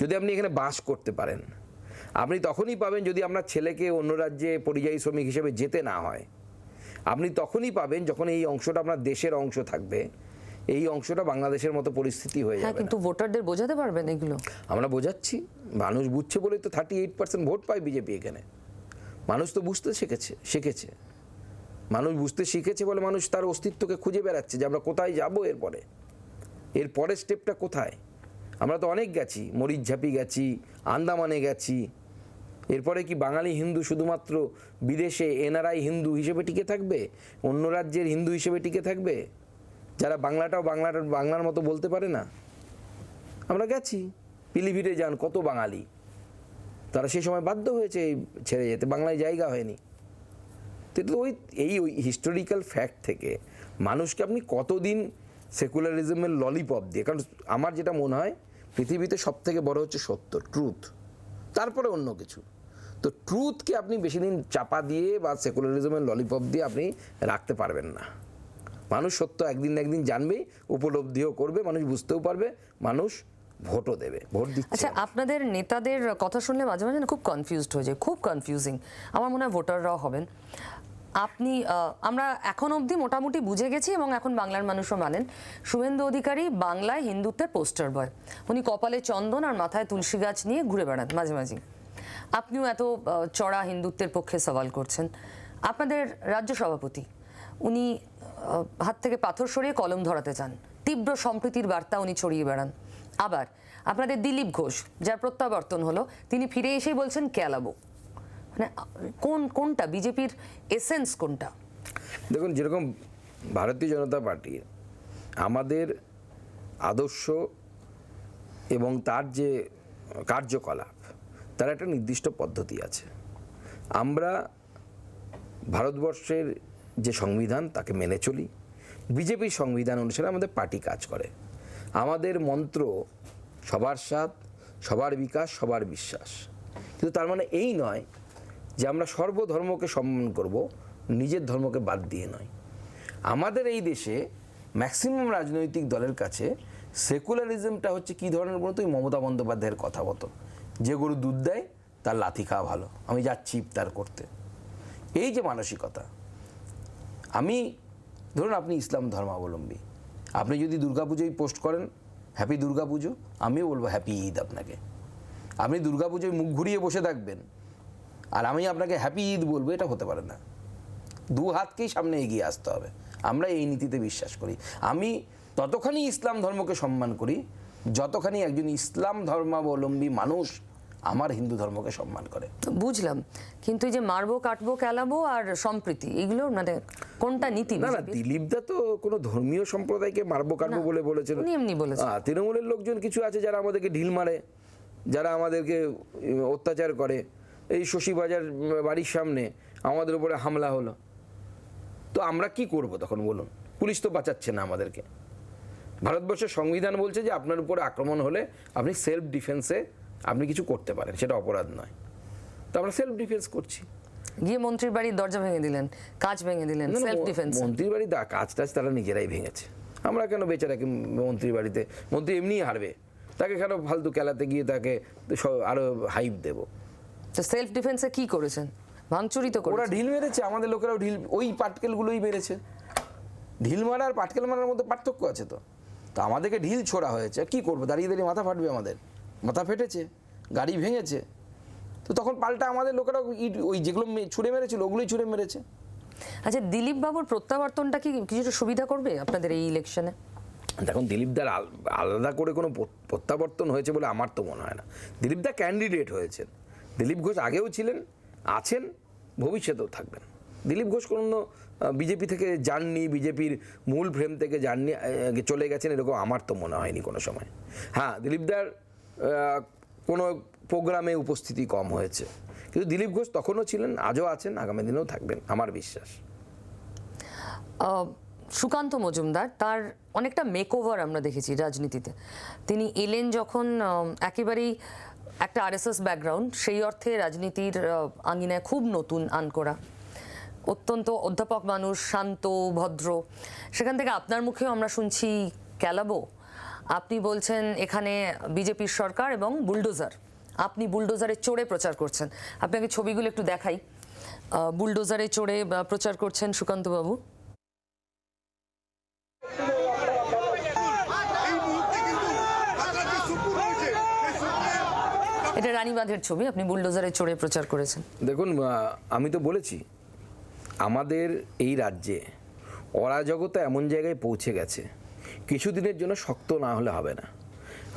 যদি আপনি এখানে বাস করতে পারেন। আপনি তখনই পাবেন যদি আপনার ছেলেকে অন্য রাজ্যে পরিযায়ী শ্রমিক হিসেবে যেতে না হয়। আপনি তখনই পাবেন যখন এই অংশটা আপনার দেশের অংশ থাকবে, এই অংশটা বাংলাদেশের মতো পরিস্থিতি হয়ে যাবে। কিন্তু ভোটারদের বোঝাতে পারবেন এগুলো? আমরা বোঝাচ্ছি, মানুষ বুঝছে বলেই তো 38% ভোট পায় বিজেপি এখানে। মানুষ তো বুঝতে শিখেছে মানুষ বুঝতে শিখেছে বলে মানুষ তার অস্তিত্বকে খুঁজে বেড়াচ্ছে যে আমরা কোথায় যাব, এর পরের স্টেপটা কোথায়। আমরা তো অনেক গেছি, মরিচঝাপি গেছি, আন্দামানে গেছি। এরপরে কি বাঙালি হিন্দু শুধুমাত্র বিদেশে এনআরআই হিন্দু হিসেবে টিকে থাকবে, অন্য রাজ্যের হিন্দু হিসেবে টিকে থাকবে, যারা বাংলার মতো বলতে পারে না? আমরা গেছি, পিলিভিটে যান, কত বাঙালি, তারা সেই সময় বাধ্য হয়েছে ছেড়ে যেতে, বাংলায় জায়গা হয়নি। তো ওই হিস্টোরিক্যাল ফ্যাক্ট থেকে মানুষকে আপনি কতদিন সেকুলারিজমের ললিপপ দিয়ে, কারণ আমার যেটা মনে হয় পৃথিবীতে সব থেকে বড় হচ্ছে সত্য, ট্রুথ, তারপরে অন্য কিছু। তো ট্রুথকে আপনি বেশি দিন চাপা দিয়ে বা সেকুলারিজমের ললিপপ দিয়ে আপনি রাখতে পারবেন না। মানুষ সত্য একদিন না একদিন জানবেই, উপলব্ধিও করবে, মানুষ বুঝতেও পারবে, মানুষ ভোটও দেবে, ভোট দিচ্ছে। আচ্ছা, আপনাদের নেতাদের কথা শুনলে মাঝে মাঝে খুব কনফিউজড হয়ে যায়, খুব কনফিউজিং। আমার মনে হয় ভোটাররাও হবেন। আমরা এখন অবধি মোটামুটি বুঝে গেছি এবং এখন বাংলার মানুষও মানেন, শুভেন্দু অধিকারী বাংলায় হিন্দুত্বের পোস্টার বয়। উনি কপালে চন্দন আর মাথায় তুলসী গাছ নিয়ে ঘুরে বেড়ান মাঝে মাঝে। আপনিও এত চড়া হিন্দুত্বের পক্ষে সওয়াল করছেন। আপনাদের রাজ্য সভাপতি, উনি হাত থেকে পাথর সরিয়ে কলম ধরাতে চান, তীব্র সম্প্রীতির বার্তা উনি ছড়িয়ে বেড়ান। আবার আপনাদের দিলীপ ঘোষ, যার প্রত্যাবর্তন হলো, তিনি ফিরে এসেই বলছেন কেলাবো। মানে কোনটা বিজেপির এসেন্স কোনটা? দেখুন, যেরকম ভারতীয় জনতা পার্টি আমাদের আদর্শ এবং তার যে কার্যকলাপ, তার একটা নির্দিষ্ট পদ্ধতি আছে। আমরা ভারতবর্ষের যে সংবিধান তাকে মেনে চলি, বিজেপির সংবিধান অনুসারে আমাদের পার্টি কাজ করে। আমাদের মন্ত্র সবার সাথ, সবার বিকাশ, সবার বিশ্বাস। কিন্তু তার মানে এই নয় যে আমরা সর্বধর্মকে সম্মান করব, নিজের ধর্মকে বাদ দিয়ে নয়। আমাদের এই দেশে ম্যাক্সিমাম রাজনৈতিক দলের কাছে সেকুলারিজমটা হচ্ছে কী ধরনের বলতো? মমতা বন্দ্যোপাধ্যায়ের কথা মতো, যে গরু দুধ দেয় তার লাথি খাওয়া ভালো, আমি যাচ্ছি ইফতার করতে। এই যে মানসিকতা, ধরুন আপনি ইসলাম ধর্মাবলম্বী, আপনি যদি দুর্গাপুজোয় পোস্ট করেন হ্যাপি দুর্গাপুজো, আমিও বলবো হ্যাপি ঈদ আপনাকে। আপনি দুর্গাপুজোয় মুখ ঘুরিয়ে বসে থাকবেন আর আমি আপনাকে হ্যাপি ঈদ বলবো, এটা হতে পারে না। দু হাতকেই সামনে এগিয়ে আসতে হবে। আমরা এই নীতিতে বিশ্বাস করি। আমি ততখানি ইসলাম ধর্মকে সম্মান করি যতখানি একজন ইসলাম ধর্মাবলম্বী মানুষ আমার হিন্দু ধর্মকে সম্মান করে। বুঝলাম, কিন্তু এই যে মারবো, কাটবো, কেলাবো আর সম্প্রীতি, এগুলো মানে কোনটা নীতি? না, দিলীপদা তো কোনো ধর্মীয় সম্প্রদায়কে মারবো কাটবো বলে বলেছেন, এমনি বলেছেন। তৃণমূলের লোকজন কিছু আছে যারা আমাদেরকে ঢিল মারে, যারা আমাদেরকে অত্যাচার করে। এই শশীবাজার বাড়ির সামনে আমাদের উপরে হামলা হলো, তো আমরা কি করব তখন বলুন? পুলিশ তো বাঁচাচ্ছে না আমাদেরকে। ভারতবর্ষের সংবিধান বলছে যে আপনার উপরে আক্রমণ হলে আপনি সেলফ ডিফেন্সে আপনি কিছু করতে পারেন, সেটা অপরাধ নয়। তো আমরা সেলফ ডিফেন্স করছি। গিয়ে মন্ত্রীর বাড়ির দরজা ভেঙে দিলেন, কাঁচ ভেঙে দিলেন, সেলফ ডিফেন্স। মন্ত্রীর বাড়ি কাজ টাজ তারা নিজেরাই ভেঙেছে। আমরা কেন বেচারাকে মন্ত্রীর বাড়িতে, মন্ত্রী এমনিই হারবে, তাকে কেন ফালতু খেলাতে গিয়ে তাকে আরো হাইপ দেবো? তো সেলফ ডিফেন্সে কি করেছেন? ভাঙচুরি তো ওরা ঢিল মেরেছে, আমাদের লোকেরাও ঢিল, ওই পাটকেলগুলোই মেরেছে। ঢিল মারা আর পাটকেল মারার মধ্যে পার্থক্য আছে তো। তো আমাদেরকে ঢিল ছোড়া হয়েছে, কি করবো? দাঁড়িয়ে দাঁড়িয়ে মাথা ফাটবে আমাদের? মাথা ফেটেছে, গাড়ি ভেঙেছে, তো তখন পাল্টা আমাদের লোকেরা ওই যেগুলো ছুঁড়ে মেরেছিল ওগুলোই ছুঁড়ে মেরেছে। আচ্ছা, দিলীপ বাবুর প্রত্যাবর্তনটা কি কিছুটা সুবিধা করবে আপনাদের এই ইলেকশনে? দেখুন, দিলীপদার আলাদা করে কোনো প্রত্যাবর্তন হয়েছে বলে আমার তো মনে হয় না। দিলীপদা ক্যান্ডিডেট হয়েছেন, দিলীপ ঘোষ আগেও ছিলেন, আছেন, ভবিষ্যতেও থাকবেন। দিলীপ ঘোষ কোনো বিজেপি থেকে যাননি, বিজেপির মূল ফ্রেম থেকে যাননি, চলে গেছেন, এরকম আমার তো মনে হয়নি কোনো সময়। হ্যাঁ, দিলীপদার কোনো প্রোগ্রামে উপস্থিতি কম হয়েছে, কিন্তু দিলীপ ঘোষ তখনও ছিলেন, আজও আছেন, আগামী দিনেও থাকবেন আমার বিশ্বাস। সুকান্ত মজুমদার, তার অনেকটা মেকওভার আমরা দেখেছি রাজনীতিতে। তিনি এলেন যখন একেবারেই একটা আরএসএস ব্যাকগ্রাউন্ড, সেই অর্থে রাজনীতির আঙিনায় খুব নতুন আনকোরা, অত্যন্ত অধ্যাপক মানুষ, শান্ত ভদ্র। সেখান থেকে আপনার মুখেও আমরা শুনছি ক্যালাবো, আপনি বলছেন এখানে বিজেপির সরকার এবং বুলডোজার, আপনি বুলডোজারে চড়ে প্রচার করছেন। আপনাকে ছবিগুলো একটু দেখাই, বুলডোজারে চড়ে প্রচার করছেন সুকান্তবাবু। এটা রানীবাঁধের ছবি, আপনি বুলডোজারে চড়ে প্রচার করেছেন। দেখুন, আমি তো বলেছি আমাদের এই রাজ্যে অরাজকতা এমন জায়গায় পৌঁছে গেছে, কিছুদিনের জন্য শক্ত না হলে হবে না।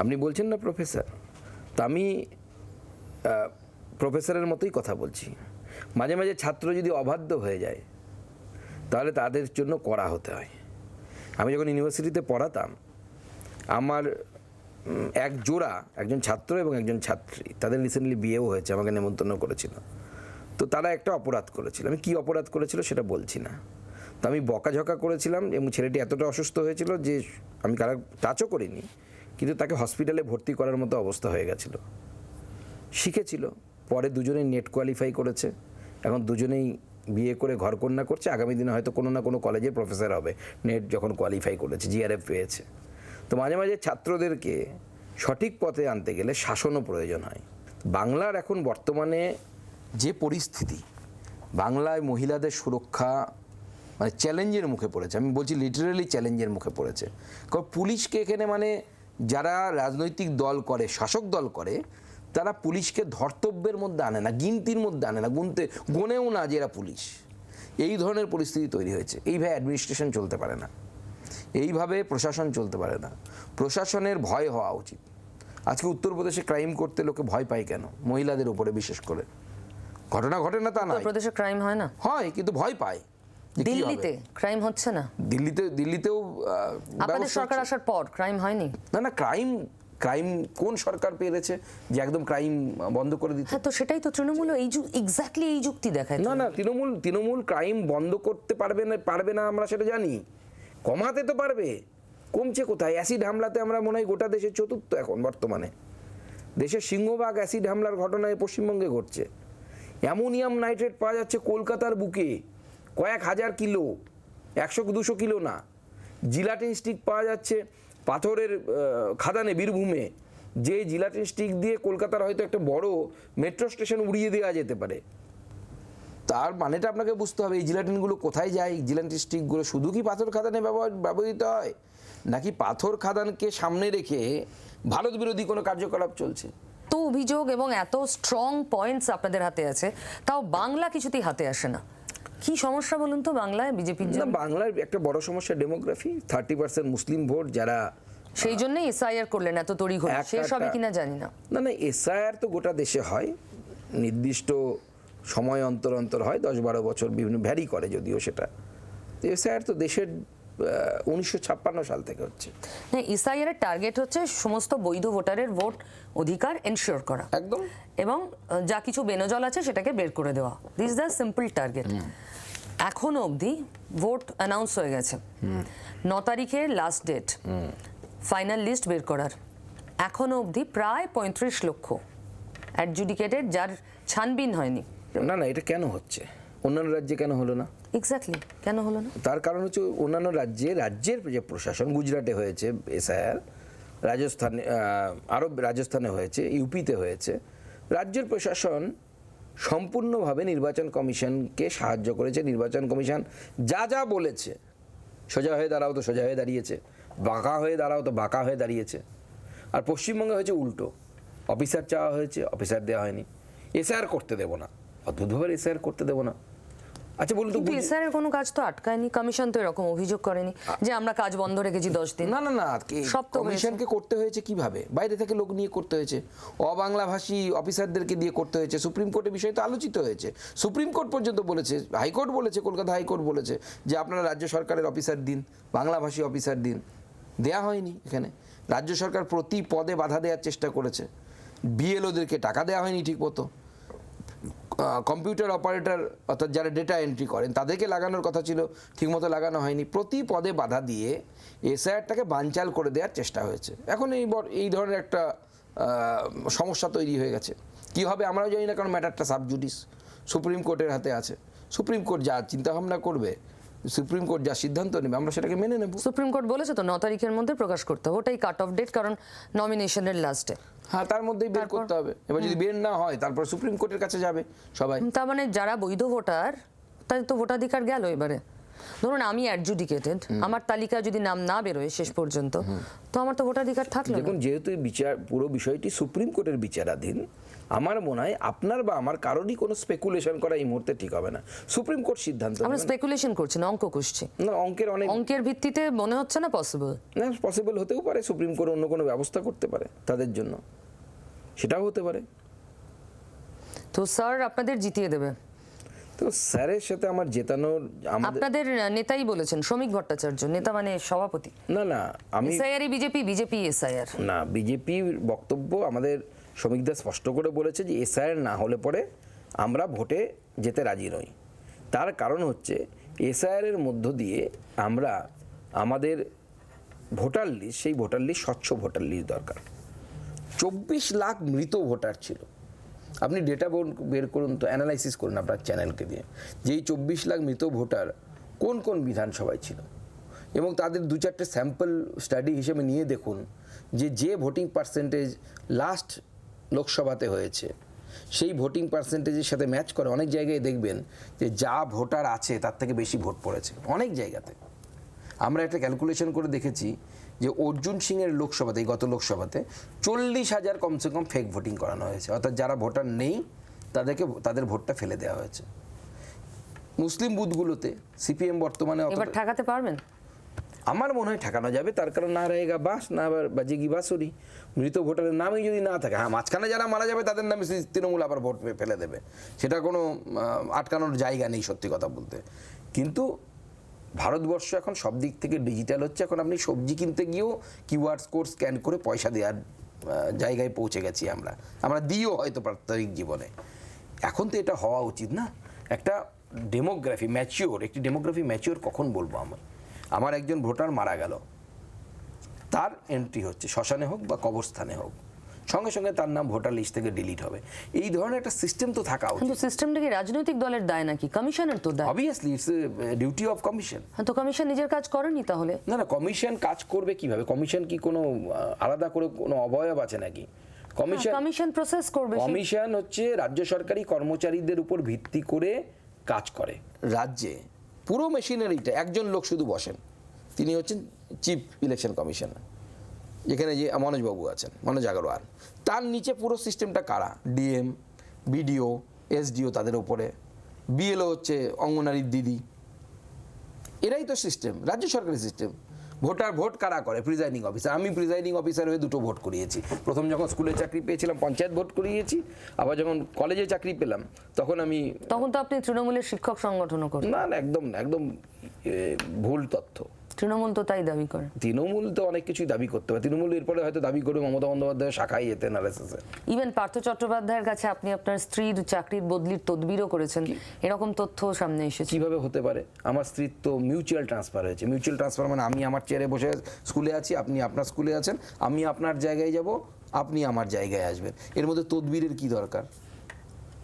আপনি বলছেন না প্রফেসর, তা আমি প্রফেসরের মতোই কথা বলছি। মাঝে মাঝে ছাত্র যদি অবাধ্য হয়ে যায় তাহলে তাদের জন্য কড়া হতে হয়। আমি যখন ইউনিভার্সিটিতে পড়াতাম, আমার এক জোড়া, একজন ছাত্র এবং একজন ছাত্রী, তাদের রিসেন্টলি বিয়েও হয়েছে, আমাকে নেমন্তন্ন করেছিল। তো তারা একটা অপরাধ করেছিল, আমি কী অপরাধ করেছিল সেটা বলছি না। তো আমি বকাঝকা করেছিলাম এবং ছেলেটি এতটা অসুস্থ হয়েছিল যে আমি কারা টাচও করিনি, কিন্তু তাকে হসপিটালে ভর্তি করার মতো অবস্থা হয়ে গেছিল। শিখেছিল, পরে দুজনেই নেট কোয়ালিফাই করেছে, এখন দুজনেই বিয়ে করে ঘরকন্যা করছে, আগামী দিনে হয়তো কোনো না কোনো কলেজে প্রফেসর হবে, নেট যখন কোয়ালিফাই করেছে, জিআরএফ পেয়েছে। তো মাঝে মাঝে ছাত্রদেরকে সঠিক পথে আনতে গেলে শাসনও প্রয়োজন হয়। বাংলার এখন বর্তমানে যে পরিস্থিতি, বাংলায় মহিলাদের সুরক্ষা মানে চ্যালেঞ্জের মুখে পড়েছে, আমি বলছি লিটারেলি চ্যালেঞ্জের মুখে পড়েছে। কারণ পুলিশকে এখানে মানে যারা রাজনৈতিক দল করে, শাসক দল করে, তারা পুলিশকে ধর্তব্যের মধ্যে আনে না, গিনতির মধ্যে আনে না, গোনেও না যে এরা পুলিশ। এই ধরনের পরিস্থিতি তৈরি হয়েছে। এইভাবে অ্যাডমিনিস্ট্রেশন চলতে পারে না, এইভাবে প্রশাসন চলতে পারে না। প্রশাসনের ভয় হওয়া উচিত। আজকে উত্তরপ্রদেশে ক্রাইম করতে লোকে ভয় পায় কেন? মহিলাদের উপরে বিশেষ করে। ঘটনা ঘটে না তা নয়, উত্তরপ্রদেশে ক্রাইম হয় না, হয়, কিন্তু ভয় পায়। দিল্লিতে ক্রাইম হচ্ছে না, দিল্লিতেও আপনাদের সরকার আসার পর ক্রাইম হয়নি। না, ক্রাইম কোন সরকার পেরেছে যে একদম ক্রাইম বন্ধ করে দিতে? হ্যাঁ, তো সেটাই তো তৃণমূল এক্স্যাক্টলি এই যুক্তি দেখায়। না, তৃণমূল ক্রাইম বন্ধ করতে পারবে না আমরা সেটা জানি, কমাতে তো পারবে। কমছে কোথায়? অ্যাসিড হামলাতে আমরা মনে হয় গোটা দেশের চতুর্থ এখন বর্তমানে। দেশের সিংহভাগ অ্যাসিড হামলার ঘটনায় পশ্চিমবঙ্গে ঘটছে। অ্যামোনিয়াম নাইট্রেট পাওয়া যাচ্ছে কলকাতার বুকে কয়েক হাজার কিলো, 100-200 কিলো না। জিলাটিন স্টিক পাওয়া যাচ্ছে পাথরের খাদানে বীরভূমে, যে জিলাটিন স্টিক দিয়ে কলকাতার হয়তো একটা বড় মেট্রো স্টেশন উড়িয়ে দেওয়া যেতে পারে। তার মানেটা আপনাকে বুঝতে হবে, এই জিলাটিনগুলো কোথায় যায়? জিলাটিন স্টিকগুলো শুধু কি পাথর খাদানে ব্যবহৃত হয়, নাকি পাথর খাদানকে সামনে রেখে ভারত বিরোধী কোনো কার্যকলাপ চলছে? তো অভিযোগ এবং এত স্ট্রং পয়েন্টস আপনাদের হাতে আছে, তাও বাংলা কিছুতেই হাতে আসে না। কি সমস্যা বলুন তো বাংলায় বিজেপির জন্য? বাংলার একটা বড় সমস্যা ডেমোগ্রাফি। 30% মুসলিম ভোট, যারা সেই জন্যই এসআইআর করলেন এত তড়িঘড়ি, শেষ হবে কিনা জানি না। না, এসআইআর তো গোটা দেশে হয়, নির্দিষ্ট সময় অন্তর অন্তর হয়, 10-12 বছর বিভিন্ন ভ্যারি করে যদিও সেটা। এসআইআর তো দেশের 1956 সাল থেকে হচ্ছে। না, এসআইআর এর টার্গেট হচ্ছে সমস্ত বৈধ ভোটারের ভোট অধিকার এনশিওর করা একদম, এবং যা কিছু বেনজল আছে সেটাকে বের করে দেওয়া। This the simple target. এখনো অবধি ভোট অ্যানাউন্স হয়ে গেছে, 9 তারিখে লাস্ট ডেট ফাইনাল লিস্ট বের করার। এখনো অবধি প্রায় 35 লক্ষ অ্যাডজুডিকেটেড, যার ছানবিন হয়নি। না, এটা কেন হচ্ছে? অন্যান্য রাজ্যে কেন হলো না? এক্স্যাক্টলি কেন হলো না? তার কারণ হচ্ছে অন্যান্য রাজ্যের যে প্রশাসন, গুজরাটে হয়েছে এসআইআর, রাজস্থানে হয়েছে, ইউপিতে হয়েছে, রাজ্যের প্রশাসন সম্পূর্ণভাবে নির্বাচন কমিশনকে সাহায্য করেছে। নির্বাচন কমিশন যা বলেছে, সোজা হয়ে দাঁড়াও তো সোজা হয়ে দাঁড়িয়েছে, বাঁকা হয়ে দাঁড়াও তো বাঁকা হয়ে দাঁড়িয়েছে। আর পশ্চিমবঙ্গে হয়েছে উল্টো, অফিসার চাওয়া হয়েছে, অফিসার দেওয়া হয়নি। এসআইআর করতে দেবো না, অদ্ভুতভাবে এসআইআর করতে দেবো না। আচ্ছা বলুন তো, এসআইআর কোনো কাজ তো আটকায়নি, কমিশন তো এরকম অভিযোগ করেনি যে আমরা কাজ বন্ধ রেখেছি 10 দিন। না, সব তো কমিশনকে করতে হয়েছে কিভাবে? বাইরে থেকে লোক নিয়ে করতে হয়েছে, অবাংলাভাষী অফিসারদেরকে দিয়ে করতে হয়েছে। সুপ্রিম কোর্টে বিষয় তো আলোচিত হয়েছে, সুপ্রিম কোর্ট পর্যন্ত বলেছে, হাইকোর্ট বলেছে, কলকাতা হাইকোর্ট বলেছে যে আপনারা রাজ্য সরকারের অফিসার দিন, বাংলাভাষী অফিসার দিন। দেয়া হয়নি। এখানে রাজ্য সরকার প্রতি পদে বাধা দেওয়ার চেষ্টা করেছে। বিএলওদেরকে টাকা দেওয়া হয়নি ঠিক মতো, কম্পিউটার অপারেটর অর্থাৎ যারা ডেটা এন্ট্রি করেন তাদেরকে লাগানোর কথা ছিল, ঠিকমতো লাগানো হয়নি। প্রতি পদে বাধা দিয়ে এসআইআরটাকে বানচাল করে দেওয়ার চেষ্টা হয়েছে। এখন এই ধরনের একটা সমস্যা তৈরি হয়ে গেছে। কী হবে আমরাও জানি না, কারণ ম্যাটারটা সাবজুডিস, সুপ্রিম কোর্টের হাতে আছে। সুপ্রিম কোর্ট যা চিন্তাভাবনা করবে, সুপ্রিম কোর্ট যা সিদ্ধান্ত নেবে আমরা সেটাকে মেনে নেব। সুপ্রিম কোর্ট বলেছে তো 9 তারিখের মধ্যে প্রকাশ করতে হবে, ওটাই কাট অফ ডেট, কারণ নমিনেশনের লাস্টে। হ্যাঁ, তার মধ্যেই বের করতে হবে। এবার যদি বের না হয় তারপর সুপ্রিম কোর্টের কাছে যাবে সবাই। তার মানে যারা বৈধ ভোটার তাদের তো ভোটাধিকার গেল। এবারে ধরুন আমি অ্যাডজুডিকেটেড, আমার তালিকা যদি নাম না বেরোয় শেষ পর্যন্ত, তো আমার তো ভোটাধিকার থাকলো না। দেখুন, যেহেতু এই বিচার, পুরো বিষয়টি সুপ্রিম কোর্টের বিচারাধীন, আমার মনে হয় আপনার বা আমার কারোরই কোনো স্পেকুলেশন করা এই মুহূর্তে ঠিক হবে না। সুপ্রিম কোর্ট সিদ্ধান্ত আমরা স্পেকুলেশন করছি না, অঙ্ক কষছি না। অঙ্কের ভিত্তিতে মনে হচ্ছে না পসিবল। না, পসিবল হতেও পারে, সুপ্রিম কোর্ট অন্য কোনো ব্যবস্থা করতে পারে তাদের জন্য, সেটাও হতে পারে। তো স্যার আপনাদের জিতিয়ে দেবে? তো স্যারের সাথে আমার জেতানোর, আপনাদের নেতাই বলেছেন, শ্রমিক ভট্টাচার্য, নেতা মানে সভাপতি। না, আমি এসআইআর বিজেপি এসআইআর না, বিজেপির বক্তব্য আমাদের শ্রমিকদের স্পষ্ট করে বলেছে যে এসআইআর না হলে পরে আমরা ভোটে যেতে রাজি নই। তার কারণ হচ্ছে এসআইআরের মধ্য দিয়ে আমরা আমাদের ভোটার লিস্ট, সেই ভোটার লিস্ট স্বচ্ছ ভোটার লিস্ট দরকার। 24 লাখ মৃত ভোটার ছিল। আপনি ডেটা বের করুন তো, অ্যানালাইসিস করুন আপনার চ্যানেলকে দিয়ে, যে এই 24 লাখ মৃত ভোটার কোন কোন বিধানসভায় ছিল, এবং তাদের 2-4টে স্যাম্পল স্টাডি হিসেবে নিয়ে দেখুন যে ভোটিং পার্সেন্টেজ লাস্ট লোকসভাতে হয়েছে সেই ভোটিং পার্সেন্টেজের সাথে ম্যাচ করে। অনেক জায়গায় দেখবেন যে যা ভোটার আছে তার থেকে বেশি ভোট পড়েছে অনেক জায়গাতে। আমরা একটা ক্যালকুলেশন করে দেখেছি যে অর্জুন সিংয়ের লোকসভাতে, এই গত লোকসভাতে 40,000 কমসে কম ফেক ভোটিং করানো হয়েছে, অর্থাৎ যারা ভোটার নেই তাদের ভোটটা ফেলে দেওয়া হয়েছে। মুসলিম বুথগুলোতে সিপিএম বর্তমানে এবার ঠেকাতে পারবেন? আমার মনে হয় ঠেকানো যাবে। তার কারণ না रहेगा বাস না বাজেগি বাঁশুরি। মৃত ভোটারের নামই যদি না থাকে, হ্যাঁ মাঝখানে যারা মারা যাবে তাদের নামে তৃণমূল আবার ভোট ফেলে দেবে, সেটা কোনো আটকানোর জায়গা নেই সত্যি কথা বলতে। কিন্তু ভারতবর্ষ এখন সব দিক থেকে ডিজিটাল হচ্ছে। এখন আপনি সবজি কিনতে গিয়েও কিউআর কোড স্ক্যান করে পয়সা দেওয়ার জায়গায় পৌঁছে গেছি আমরা দিও হয়তো প্রাত্যহিক জীবনে। এখন তো এটা হওয়া উচিত না। একটা একটি ডেমোগ্রাফি ম্যাচিওর কখন বলবো? আমার একজন ভোটার মারা গেল, তার এন্ট্রি হচ্ছে শ্মশানে হোক বা কবরস্থানে হোক, সঙ্গে সঙ্গে তার নাম ভোটার লিস্ট থেকে ডিলিট হবে। এই ধরনের একটা সিস্টেম তো থাকা উচিত। কিন্তু সিস্টেমটা কি রাজনৈতিক দলের দায় নাকি কমিশনের তো দায়? Obviously it's duty of commission. তো কমিশন নিজের কাজ করেনি তাহলে? না, কমিশন কাজ করবে কিভাবে? কমিশন কি কোনো আলাদা করে কোনো অবয়ব আছে নাকি? কমিশন প্রসেস করবে। কমিশন হচ্ছে রাজ্য সরকারি কর্মচারীদের উপর ভিত্তি করে কাজ করে। রাজ্যে পুরো মেশিনারিটা একজন লোক শুধু বসেন, তিনি হচ্ছেন চিফ ইলেকশন কমিশনার, যেখানে যে মনোজবাবু আছেন, মনোজ আগরওয়াল। তার নিচে পুরো সিস্টেমটা কারা? ডিএম, বিডিও, এসডিও, তাদের উপরে বিএলও হচ্ছে অঙ্গনারীর দিদি। এরাই তো সিস্টেম, রাজ্য সরকারি সিস্টেম। ভোট কারা করে? Presiding officer. আমি প্রিজাইডিং অফিসার হয়ে 2টো ভোট করিয়েছি। প্রথম যখন স্কুলে চাকরি পেয়েছিলাম পঞ্চায়েত ভোট করিয়েছি, আবার যখন কলেজে চাকরি পেলাম তখন তো আপনি তৃণমূলের শিক্ষক সংগঠনও করেন? না, একদম ভুল তথ্য। তৃণমূল তো তাই দাবি করে। তৃণমূল তো অনেক কিছুই দাবি করতে পারে। তৃণমূল এরপরে হয়তো দাবি করবে মমতা বন্দ্যোপাধ্যায় শাখায় যেতেন আরএসএস এর। ইভেন পার্থ চট্টোপাধ্যায়ের কাছে আপনি আপনার স্ত্রীর চাকরির বদলির তদবিরও করেছেন, এরকম তথ্য সামনে এসেছে। কিভাবে হতে পারে? আমার স্ত্রীর তো মিউচুয়াল ট্রান্সফার হয়েছে। মিউচুয়াল ট্রান্সফার মানে আমি আমার চেয়ারে বসে স্কুলে আছি, আপনি আপনার স্কুলে আছেন, আমি আপনার জায়গায় যাব, আপনি আমার জায়গায় আসবেন। এর মধ্যে তদবিরের কি দরকার?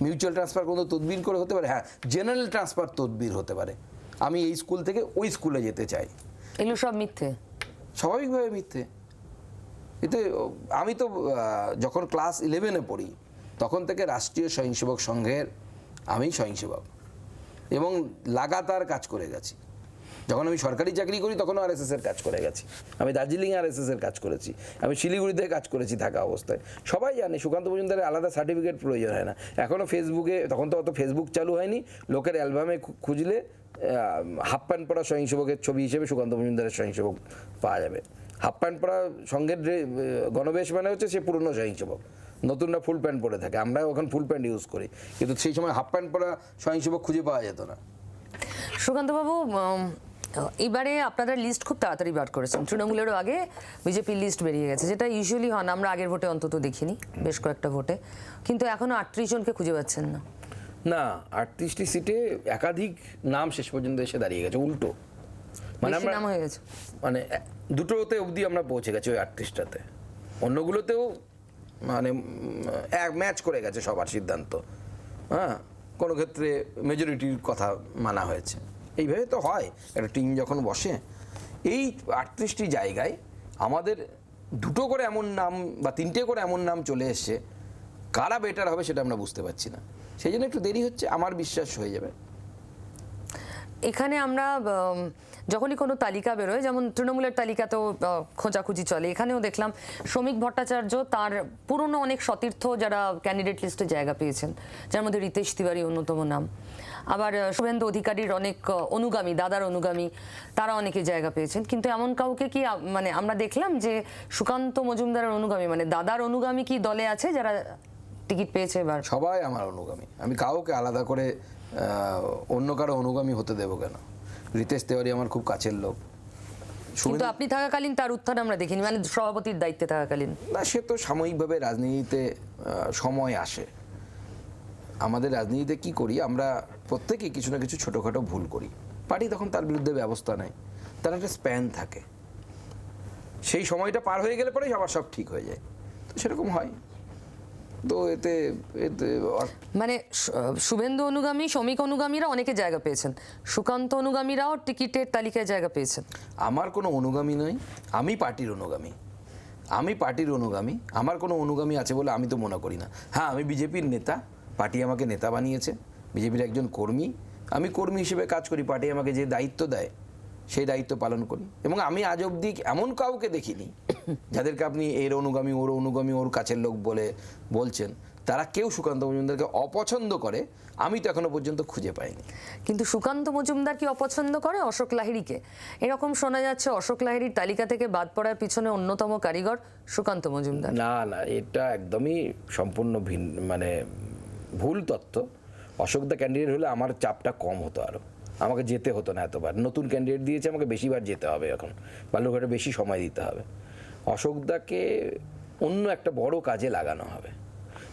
মিউচুয়াল ট্রান্সফার কোনো তদবির করে হতে পারে? হ্যাঁ, জেনারেল ট্রান্সফার তদবির হতে পারে। আমি এই স্কুল থেকে ওই স্কুলে যেতে চাই। এগুলো সব মিথ্যে, স্বাভাবিকভাবে মিথ্যে। এতে আমি তো যখন ক্লাস 11-এ পড়ি তখন থেকে রাষ্ট্রীয় স্বয়ংসেবক সংঘের আমি স্বয়ংসেবক এবং লাগাতার কাজ করে গেছি। যখন আমি সরকারি চাকরি করি তখনও আরএসএস এর কাজ করে গেছি। আমি দার্জিলিং আরএসএস এর কাজ করেছি, আমি শিলিগুড়িতে কাজ করেছি থাকা অবস্থায়। সবাই জানে সুকান্ত মজুমদারের আলাদা সার্টিফিকেট প্রয়োজন হয় না। এখনও ফেসবুকে, তখন তো অত ফেসবুক চালু হয়নি, লোকের অ্যালবামে খুঁজলে হাফ প্যান্ট পরা স্বয়ংসেবকের ছবি হিসেবে সুকান্ত মজুমদারের স্বয়ংসেবক পাওয়া যাবে। হাফ প্যান্ট পরা সঙ্গের গণবেশ মানে হচ্ছে সে পুরনো স্বয়ংসেবক, নতুনরা ফুল প্যান্ট পরে থাকে, আমরা ওখানে ফুল প্যান্ট ইউজ করি, কিন্তু সেই সময় হাফ প্যান্ট পরা স্বয়ংসেবক খুঁজে পাওয়া যেত না। সুকান্তবাবু, এবারে আপনারা লিস্ট খুব তাড়াতাড়ি বার করেছেন, তৃণমূলেরও আগে বিজেপির লিস্ট বেরিয়ে গেছে, যেটা ইউজুয়ালি হন, আমরা আগের ভোটে অন্তত দেখিনি, বেশ কয়েকটা ভোটে, কিন্তু এখনো 38 জনকে খুঁজে পাচ্ছেন না। না, 38টি সিটে একাধিক নাম শেষ পর্যন্ত এসে দাঁড়িয়ে গেছে, উল্টো মানে বেশি নাম হয়ে গেছে, মানে দুটোতে অবধি আমরা পৌঁছে গেছি ওই 38টাতে, অন্যগুলোতেও মানে এক ম্যাচ করে গেছে সবার সিদ্ধান্ত, হ্যাঁ, কোনো ক্ষেত্রে মেজরিটির কথা মানা হয়েছে। এইভাবে তো হয় একটা টিম যখন বসে। এই 38টি জায়গায় আমাদের দুটো করে এমন নাম বা তিনটে করে এমন নাম চলে এসছে, কারা বেটার হবে সেটা আমরা বুঝতে পারছি না, সেই জন্য একটু দেরি হচ্ছে, আমার বিশ্বাস হয়ে যাবে। এখানে আমরা যখনই কোনো তালিকা বেরোয়, যেমন তৃণমূলের তালিকাতেও খোঁজাখুঁজি চলে, এখানেও দেখলাম শ্রমিক ভট্টাচার্য তার পুরনো অনেক সতীর্থ যারা ক্যান্ডিডেট লিস্টে জায়গা পেয়েছেন, যার মধ্যে রিতেশ তিওয়ারি অন্যতম নাম, আবার শুভেন্দু অধিকারীর অনেক অনুগামী, দাদার অনুগামী, তারা অনেকে জায়গা পেয়েছেন, কিন্তু এমন কাউকে কি মানে আমরা দেখলাম যে সুকান্ত মজুমদারের অনুগামী, মানে দাদার অনুগামী কি দলে আছে যারা টিকিট পেয়েছে? এবার সবাই আমার অনুগামী, আমি কাউকে আলাদা করে অন্য কারো অনুগামী হতে দেবো কেন? রিতেশ তেওয়ারি আমার খুব কাছের লোক, কিন্তু আপনি থাকাকালীন তার উত্থান আমরা দেখিনি, মানে সভাপতির দায়িত্বে থাকাকালীন। না, সে তো সাময়িকভাবে রাজনীতিতে সময় আসে। আমাদের রাজনীতিতে কি করি আমরা, প্রত্যেকেই কিছু না কিছু ছোটোখাটো ভুল করি, পার্টি তখন তার বিরুদ্ধে ব্যবস্থা নেয়, তার একটা স্প্যান থাকে, সেই সময়টা পার হয়ে গেলে পরেই আবার সব ঠিক হয়ে যায়, তো সেরকম হয়। তো এতে মানে শুভেন্দু অনুগামী, শ্রমিক অনুগামীরা অনেকে জায়গা পেয়েছেন, সুকান্ত অনুগামীরাও টিকিটের তালিকায় জায়গা পেয়েছেন। আমার কোনো অনুগামী নয়, আমি পার্টির অনুগামী, আমি পার্টির অনুগামী, আমার কোনো অনুগামী আছে বলে আমি তো মনে করি না। হ্যাঁ, আমি বিজেপির নেতা, পার্টি আমাকে নেতা বানিয়েছে, বিজেপির একজন কর্মী, আমি কর্মী হিসেবে কাজ করি, পার্টি আমাকে যে দায়িত্ব দেয় সেই দায়িত্ব পালন করি, এবং আমি আজ অবধি এমন কাউকে দেখিনি যাদেরকে আপনি এর অনুগামী, ওর অনুগামী, ওর কাছের লোক বলে বলছেন, তারা কেউ সুকান্ত মজুমদারকে অপছন্দ করে আমি তো এখনো পর্যন্ত খুঁজে পাইনি। কিন্তু সুকান্ত মজুমদার কি অপছন্দ করে অশোক লাহিড়ীকে? এরকম শোনা যাচ্ছে অশোক লাহিড়ীর তালিকা থেকে বাদ পড়ার পিছনে অন্যতম কারিগর সুকান্ত মজুমদার। না না, এটা একদমই সম্পূর্ণ ভিন্ন, মানে ভুল তথ্য। অশোকদা ক্যান্ডিডেট হলে আমার চাপটা কম হতো, আরও আমাকে যেতে হতো না এতবার। নতুন ক্যান্ডিডেট দিয়েছে, আমাকে বেশিবার যেতে হবে, এখন বালুরঘাটে বেশি সময় দিতে হবে। অশোকদাকে অন্য একটা বড় কাজে লাগানো হবে,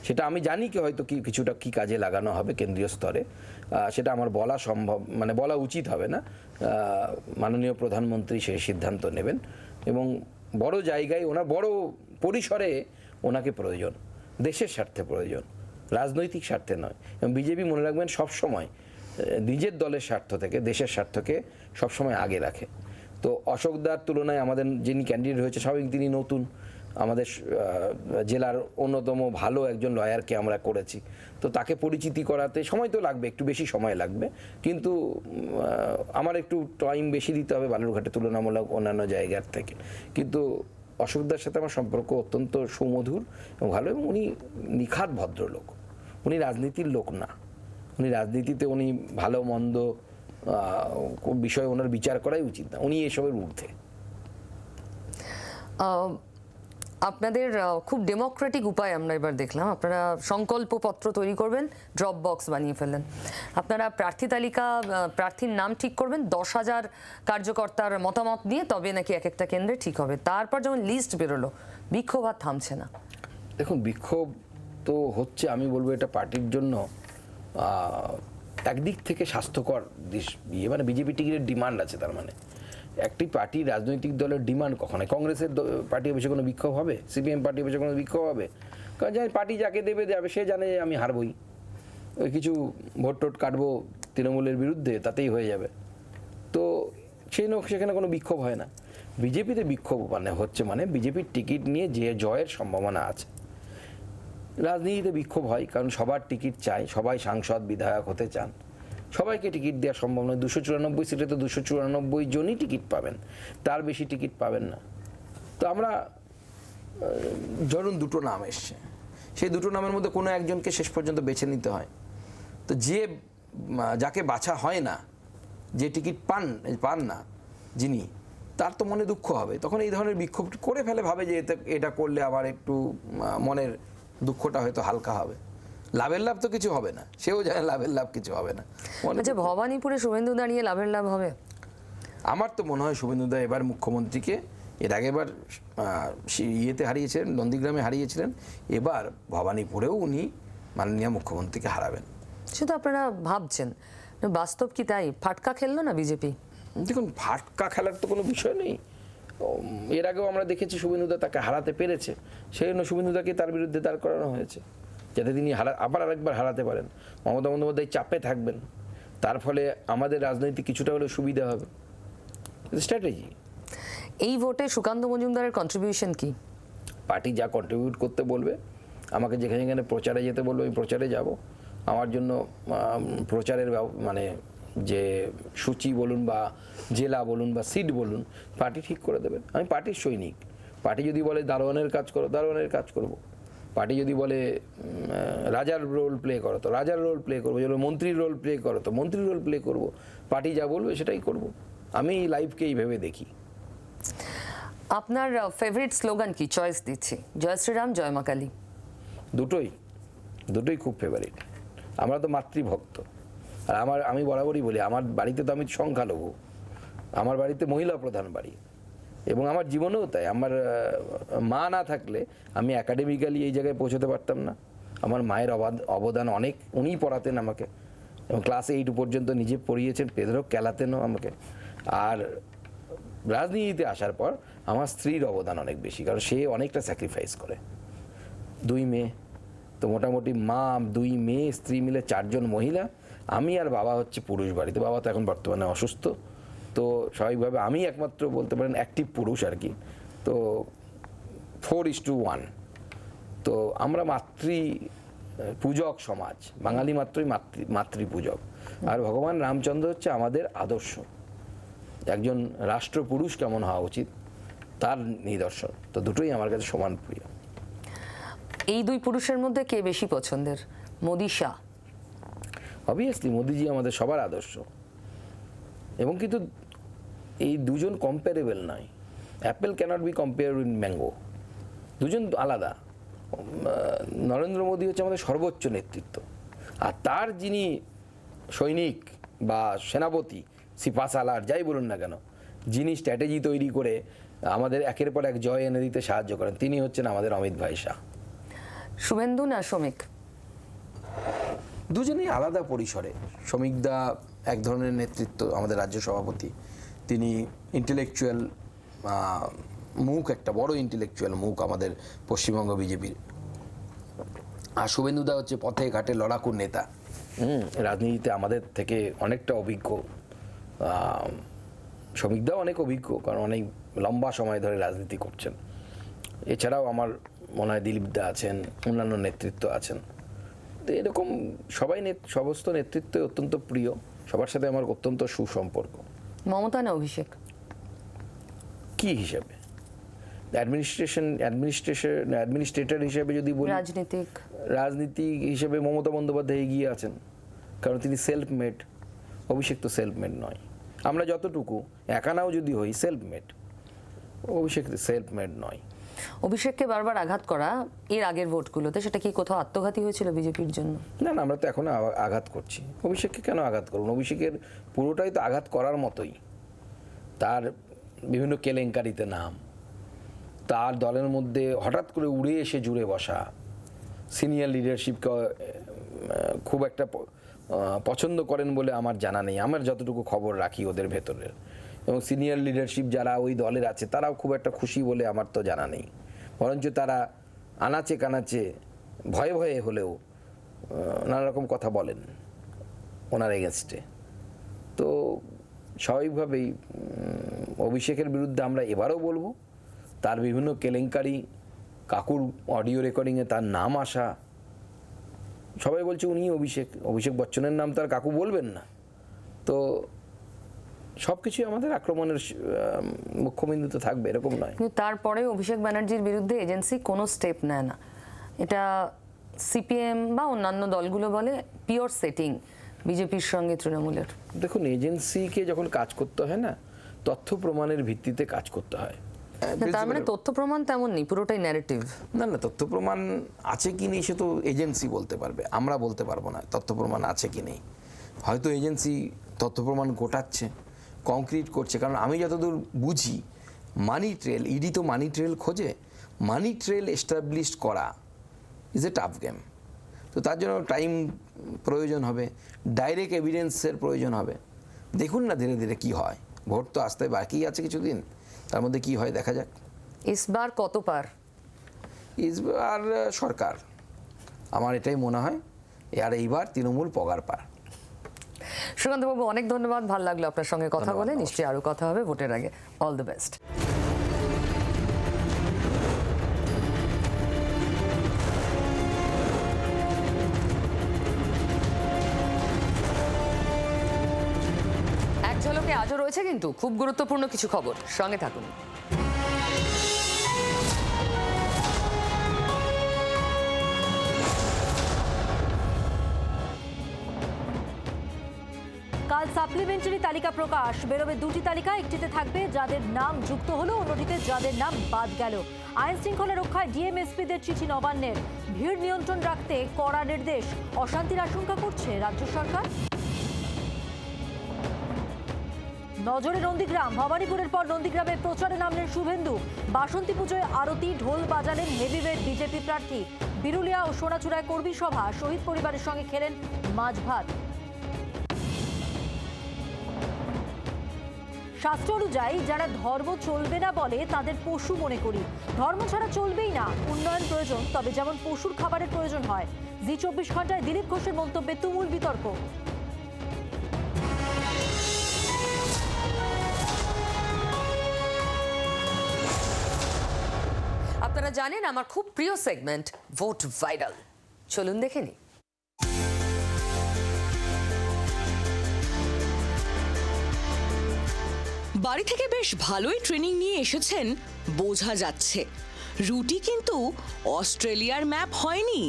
সেটা আমি জানি কি হয়তো কিছুটা কি কাজে লাগানো হবে কেন্দ্রীয় স্তরে, সেটা আমার বলা সম্ভব, মানে বলা উচিত হবে না। মাননীয় প্রধানমন্ত্রী সেই সিদ্ধান্ত নেবেন, এবং বড় জায়গায় ওনার বড় পরিসরে ওনাকে প্রয়োজন, দেশের স্বার্থে প্রয়োজন, রাজনৈতিক স্বার্থে নয়। এবং বিজেপি মনে রাখবেন সবসময় নিজের দলের স্বার্থ থেকে দেশের স্বার্থকে সবসময় আগে রাখে। তো অশোকদার তুলনায় আমাদের যিনি ক্যান্ডিডেট হয়েছে, স্বাভাবিক তিনি নতুন, আমাদের জেলার অন্যতম ভালো একজন লয়ারকে আমরা করেছি, তো তাকে পরিচিতি করাতে সময় তো লাগবে, একটু বেশি সময় লাগবে, কিন্তু আমার একটু টাইম বেশি দিতে হবে বালুরঘাটে তুলনামূলক অন্যান্য জায়গার থেকে। কিন্তু অশোকদার সাথে আমার সম্পর্ক অত্যন্ত সুমধুর এবং ভালো, এবং উনি নিখাত ভদ্রলোক, উনি রাজনীতির লোক না, উনি রাজনীতিতে উনি ভালো মন্দ বিষয়ে ওনার বিচার করাই উচিত না, উনি এসবের ঊর্ধ্বে। আপনাদের খুব ডেমোক্রেটিক উপায় আমরা এবার দেখলাম, আপনারা সংকল্পপত্র তৈরি করবেন, ড্রপ বক্স বানিয়ে ফেললেন, আপনারা প্রার্থী তালিকা, প্রার্থীর নাম ঠিক করবেন, 10,000 কার্যকর্তার মতামত নিয়ে তবে নাকি এক একটা কেন্দ্রে ঠিক হবে। তারপর যখন লিস্ট বেরোলো, বিক্ষোভ আর থামছে না। দেখুন, বিক্ষোভ তো হচ্ছে, আমি বলবো এটা পার্টির জন্য একদিক থেকে স্বাস্থ্যকর ইয়ে, মানে বিজেপি টিকিটের ডিমান্ড আছে, তার মানে একটি পার্টি রাজনৈতিক দলের ডিমান্ড কখনো, কংগ্রেসের পার্টি অফিসে কোনো বিক্ষোভ হবে, সিপিএম পার্টি অফিসে কোনো বিক্ষোভ হবে, কারণ জানি পার্টি যাকে দেবে যাবে, সে জানে যে আমি হারবই, ওই কিছু ভোট টোট কাটবো তৃণমূলের বিরুদ্ধে, তাতেই হয়ে যাবে, তো সেখানে কোনো বিক্ষোভ হয় না। বিজেপিতে বিক্ষোভ মানে হচ্ছে, মানে বিজেপির টিকিট নিয়ে যে জয়ের সম্ভাবনা আছে। রাজনীতিতে বিক্ষোভ হয় কারণ সবার টিকিট চাই, সবাই সাংসদ বিধায়ক হতে চান, সবাইকে টিকিট দেওয়া সম্ভব নয়। 294 সিটে তো 294 জনই টিকিট পাবেন, তার বেশি টিকিট পাবেন না। তো আমরা ধরুন দুটো নাম এসছে, সেই দুটো নামের মধ্যে কোনো একজনকে শেষ পর্যন্ত বেছে নিতে হয়, তো যাকে বাছা হয় না, যে টিকিট পান না যিনি, তার তো মনে দুঃখ হবে, তখন এই ধরনের বিক্ষোভ করে ফেলে, ভাবে যে এটা করলে আবার একটু মনের দুঃখটা হয়তো হালকা হবে, লাভের লাভ তো কিছু হবে না, সেও জানে লাভের লাভ কিছু হবে না। আচ্ছা, ভবানীপুরে শুভেন্দু দাঁড়িয়ে লাভের লাভ হবে? আমার তো মনে হয় শুভেন্দুদা এবার মুখ্যমন্ত্রীকে, এর আগেবার ইয়েতে হারিয়েছিলেন, নন্দীগ্রামে হারিয়েছিলেন, এবার ভবানীপুরেও উনি মাননীয় মুখ্যমন্ত্রীকে হারাবেন। শুধু আপনারা ভাবছেন, বাস্তব কি তাই? ফাটকা খেললো না বিজেপি? দেখুন, ফাটকা খেলার তো কোনো বিষয় নেই। এর আগেও আমরা দেখেছি শুভেন্দুদা তাকে হারাতে পেরেছে, সেই জন্য শুভেন্দুদাকে তার বিরুদ্ধে দাঁড় করানো হয়েছে, যাতে তিনি আবার আরেকবার হারাতে পারেন। মমতা বন্দ্যোপাধ্যায় চাপে থাকবেন, তার ফলে আমাদের রাজনৈতিক কিছুটা হলেও সুবিধা হবে। স্ট্র্যাটেজি। এই ভোটে সুকান্ত মজুমদারের কন্ট্রিবিউশন কি? পার্টি যা কন্ট্রিবিউট করতে বলবে, আমাকে যেখানে যেখানে প্রচারে যেতে বলবে আমি প্রচারে যাব। আমার জন্য প্রচারের মানে যে সূচি বলুন বা জেলা বলুন বা সিট বলুন, পার্টি ঠিক করে দেবেন। আমি পার্টির সৈনিক। পার্টি যদি বলে দারোয়ানের কাজ করো, দারোয়ানের কাজ করব। পার্টি যদি বলে রাজার রোল প্লে করো, তো রাজার রোল প্লে করবো। যদি মন্ত্রীর রোল প্লে করো, তো মন্ত্রীর রোল প্লে করব। পার্টি যা বলবে সেটাই করব। আমি লাইফকে এইভাবে দেখি। আপনার ফেভারিট স্লোগান কি? চয়েস দিচ্ছি, জয় শ্রীরাম, জয় মা কালী। দুটোই খুব ফেভারিট। আমরা তো মাতৃভক্ত। আর আমি বরাবরই বলি, আমার বাড়িতে তো আমি সংখ্যালঘু, আমার বাড়িতে মহিলা প্রধান বাড়ি, এবং আমার জীবনেও তাই। আমার মা না থাকলে আমি একাডেমিক্যালি এই জায়গায় পৌঁছতে পারতাম না। আমার মায়ের অবদান অনেক। উনিই পড়াতেন আমাকে, এবং ক্লাস 8 পর্যন্ত নিজে পড়িয়েছেন, পেদরক খেলাতেনও আমাকে। আর রাজনীতিতে আসার পর আমার স্ত্রীর অবদান অনেক বেশি, কারণ সে অনেকটা স্যাক্রিফাইস করে। 2 মেয়ে, তো মোটামুটি মা, 2 মেয়ে, স্ত্রী মিলে 4 জন মহিলা, আমি আর বাবা হচ্ছে পুরুষ বাড়িতে। বাবা তো এখন বর্তমানে অসুস্থ, তো স্বাভাবিকভাবে আমি একমাত্র বলতে পারেন অ্যাক্টিভ পুরুষ আর কি। তো 4:1। তো আমরা পূজক সমাজ, বাঙালি মাত্রই মাতৃপূজক। আর ভগবান রামচন্দ্র হচ্ছে আমাদের আদর্শ। একজন রাষ্ট্রপুরুষ কেমন হওয়া উচিত তার নিদর্শন। তো দুটোই আমার কাছে সমান প্রিয়। এই 2 পুরুষের মধ্যে কে বেশি পছন্দের, মোদি শাহ? অবভিয়াসলি মোদিজি আমাদের সবার আদর্শ, এবং কিন্তু এই দুজন কম্পারেবল নয়। Apple cannot be compare with mango. দুজন আলাদা। নরেন্দ্র মোদী হচ্ছে আমাদের সর্বোচ্চ নেতৃত্ব, আর তার যিনি সৈনিক বা সেনাপতি, সিপাসালার যাই বলুন না কেন, যিনি স্ট্র্যাটেজি তৈরি করে আমাদের একের পর এক জয় এনে দিতে সাহায্য করেন, তিনি হচ্ছেন আমাদের অমিত ভাই শাহ। শুভেন্দু না শ্রমিক? দুজনেই আলাদা পরিসরে। শ্রমিকদা এক ধরনের নেতৃত্ব, আমাদের রাজ্য সভাপতি, তিনি ইন্টেলেকচুয়াল মুখ, একটা বড় ইন্টেলেকচুয়াল মুখ আমাদের পশ্চিমবঙ্গ বিজেপির। আর শুভেন্দুদা হচ্ছে পথে ঘাটে লড়াকু নেতা, রাজনীতিতে আমাদের থেকে অনেকটা অভিজ্ঞ। শ্রমিকদাও অনেক অভিজ্ঞ, কারণ অনেক লম্বা সময় ধরে রাজনীতি করছেন। এছাড়াও আমার মনে হয় দিলীপদা আছেন, অন্যান্য নেতৃত্ব আছেন। তো এরকম সবাই সমস্ত নেতৃত্ব অত্যন্ত প্রিয়, সবার সাথে আমার অত্যন্ত সুসম্পর্ক। মমতা না অভিষেক? কি হিসাবে? অ্যাডমিনিস্ট্রেটর হিসেবে যদি বলি, রাজনীতি হিসেবে মমতা বন্দ্যোপাধ্যায় এগিয়ে আছেন, কারণ তিনি সেলফ মেড। অভিষেক তো সেলফ মেড নয়। আমরা যতটুকু একানাও যদি হই সেলফ মেড, অভিষেক সেলফ মেড নয়। অভিষেককে বারবার আঘাত করা এর আগের ভোটগুলোতে, সেটা কি কোথাও আত্মঘাতী হয়েছিল বিজেপির জন্য? না, আমরা তো এখন আঘাত করছি। অভিষেককে কেন আঘাত করুন? অভিষেকের পুরোটাই তো আঘাত করার মতোই। তার বিভিন্ন কেলেঙ্কারিতে নাম, তার দলের মধ্যে হঠাৎ করে উড়ে এসে জুড়ে বসা, সিনিয়র লিডারশিপকে খুব একটা পছন্দ করেন বলে আমার জানা নেই। আমার যতটুকু খবর রাখি ওদের ভেতরের, এবং সিনিয়র লিডারশিপ যারা ওই দলের আছে তারাও খুব একটা খুশি বলে আমার তো জানা নেই। বরঞ্চ তারা আনাচে কানাচে ভয়ে ভয়ে হলেও নানা রকম কথা বলেন ওনার এগেনস্টে। তো স্বাভাবিকভাবেই অভিষেকের বিরুদ্ধে আমরা এবারও বলবো। তার বিভিন্ন কেলেঙ্কারি, কাকুর অডিও রেকর্ডিংয়ে তার নাম আসা, সবাই বলছে উনি অভিষেক বচ্চনের নাম তার কাকু বলবেন না। তো সব কিছুই আমাদের আক্রমণের মুখ্যবিন্দুতে থাকবে, এরকম নয়। কিন্তু তারপরে অভিষেক ব্যানার্জির বিরুদ্ধে এজেন্সি কোনো স্টেপ নেয় না, এটা সিপিএম বা অন্যান্য দলগুলো বলে পিওর সেটিং বিজেপির সঙ্গে তৃণমূলের। দেখুন, এজেন্সিকে যখন কাজ করতে হয় না, তথ্য প্রমাণের ভিত্তিতে কাজ করতে হয়। তার মানে তথ্য প্রমাণ তেমন নেই, পুরোটাই ন্যারেটিভ। না, তথ্য প্রমাণ আছে কি নেই সে তো এজেন্সি বলতে পারবে, আমরা বলতে পারবো না তথ্য প্রমাণ আছে কি নেই। হয়তো এজেন্সি তথ্য প্রমাণ গোটাচ্ছে, কংক্রিট করছে। কারণ আমি যতদূর বুঝি মানি ট্রেল, ইডি তো মানি ট্রেল খোঁজে, মানি ট্রেল এস্টাবলিশ করা ইজ এ টাফ গেম। তো তার জন্য টাইম প্রয়োজন হবে, ডাইরেক্ট এভিডেন্সের প্রয়োজন হবে। দেখুন না ধীরে ধীরে কি হয়, ভোট তো আসতে বাকি আছে কিছুদিন, তার মধ্যে কি হয় দেখা যাক। ইসবার কত পার? ইসবার সরকার, আমার এটাই মনে হয়, আর এইবার তৃণমূল পগার পার। সুকান্তবাবু অনেক ধন্যবাদ, ভালো লাগলো আপনার সঙ্গে কথা বলে। নিশ্চয়ই আরও কথা হবে ভোটের আগে। All the best. এক ঝলকে আজও রয়েছে কিন্তু খুব গুরুত্বপূর্ণ কিছু খবর, সঙ্গে থাকুন। কাল সাপ্লিমেন্টারি তালিকা প্রকাশ, বেরোবে দুটি তালিকা, একটিতে থাকবে যাদের নাম যুক্ত হলো, অন্যটিতে যাদের নাম বাদ গেল। আইন শৃঙ্খলা রক্ষায় ডিএমএসপিদের চিঠি নবান্নের, ভিড় নিয়ন্ত্রণ রাখতে কড়া নির্দেশ, অশান্তির আশঙ্কা করছে রাজ্য সরকার। নজরে নন্দীগ্রাম, ভবানীপুরের পর নন্দীগ্রামে প্রচারে নামলেন শুভেন্দু। বাসন্তী পুজোয় আরতি, ঢোল বাজালেন হেভিওয়েট বিজেপি প্রার্থী। বিরুলিয়া ও সোনাচূড়ায় কর্মী সভা, শহীদ পরিবারের সঙ্গে খেলেন মাছ ভাত। শাস্ত্র অনুযায়ী যারা ধর্ম চলবে না বলে তাদের পশু মনে করি। ধর্ম ছাড়া চলবেই না, উন্নয়ন প্রয়োজন, তবে যেমন পশুর খাবারের প্রয়োজন হয়। জি 24 ঘন্টায় দিলীপ ঘোষের মন্তব্যে তুমুল বিতর্ক। আপনারা জানেন আমার খুব প্রিয় সেগমেন্ট ভোট ভাইরাল, চলুন দেখে নিই। বাড়ি থেকে বেশ ভালোই ট্রেনিং নিয়ে এসেছেন বোঝা যাচ্ছে। রুটি কিন্তু অস্ট্রেলিয়ার ম্যাপ হয়নি,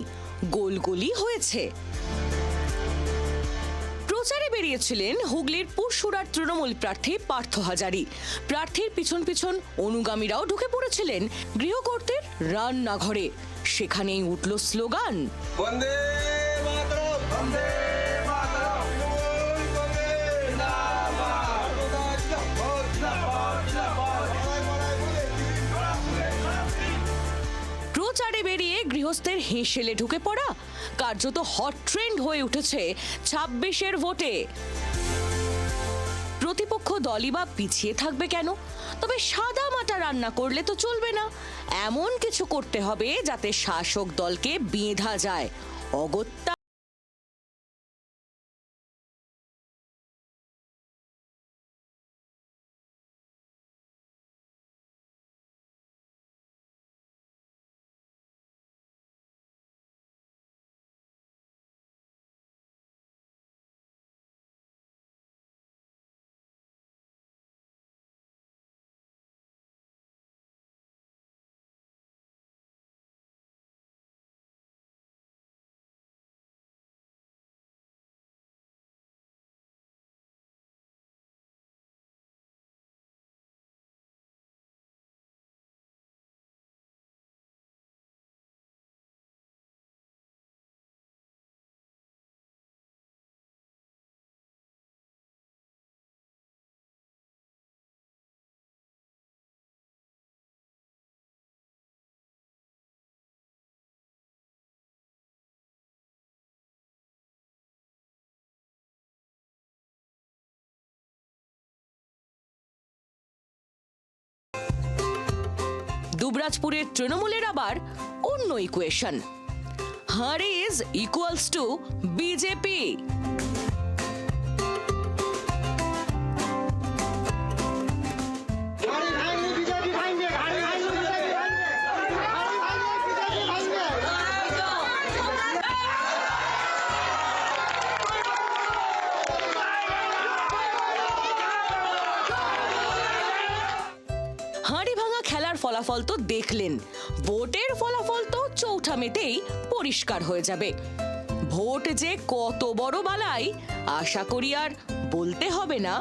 গোলগোলই হয়েছে। প্রচারে বেরিয়েছিলেন হুগলির পুরসুরার তৃণমূল প্রার্থী পার্থ হাজারি। প্রার্থীর পিছন পিছন অনুগামীরাও ঢুকে পড়েছিলেন গৃহকর্ত্রীর রান্নাঘরে। সেখানেই উঠল স্লোগান, বন্দে মাতরম, বন্দে মাতরম, প্রচারে বেরিয়ে গৃহস্থের হেঁসেলে ঢুকে পড়া কার্যত হট ট্রেন্ড হয়ে উঠেছে 26-এর ভোটে। প্রতিপক্ষ দলই বা পিছিয়ে থাকবে কেন? তবে সাদা মাটা রান্না করলে তো চলবে না, এমন কিছু করতে হবে যাতে শাসক দলকে বেঁধা যায়। অগত্যা দুবরাজপুরের তৃণমূলের আবার অন্য equation, her is equals to BJP. হাঁড়ি ভাঙা খেলার ফলাফল তো দেখলেন, ভোটের ফলাফল তো চৌঠা মেতেই পরিষ্কার হয়ে যাবে। ভোট যে কত বড় বালাই আশা করি আর বলতে হবে না।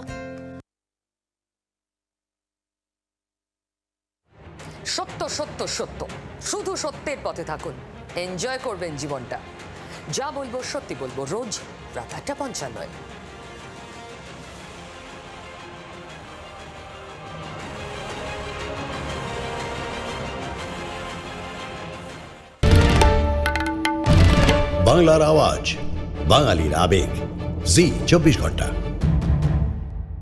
সত্য সত্য সত্য, শুধু সত্যের পথে থাকুন, এনজয় করবেন জীবনটা। যা বলবো সত্যি বলবো, রোজ রাত 8:55। বাংলার আওয়াজ, বাঙালির আবেগ, জি 24 ঘন্টা।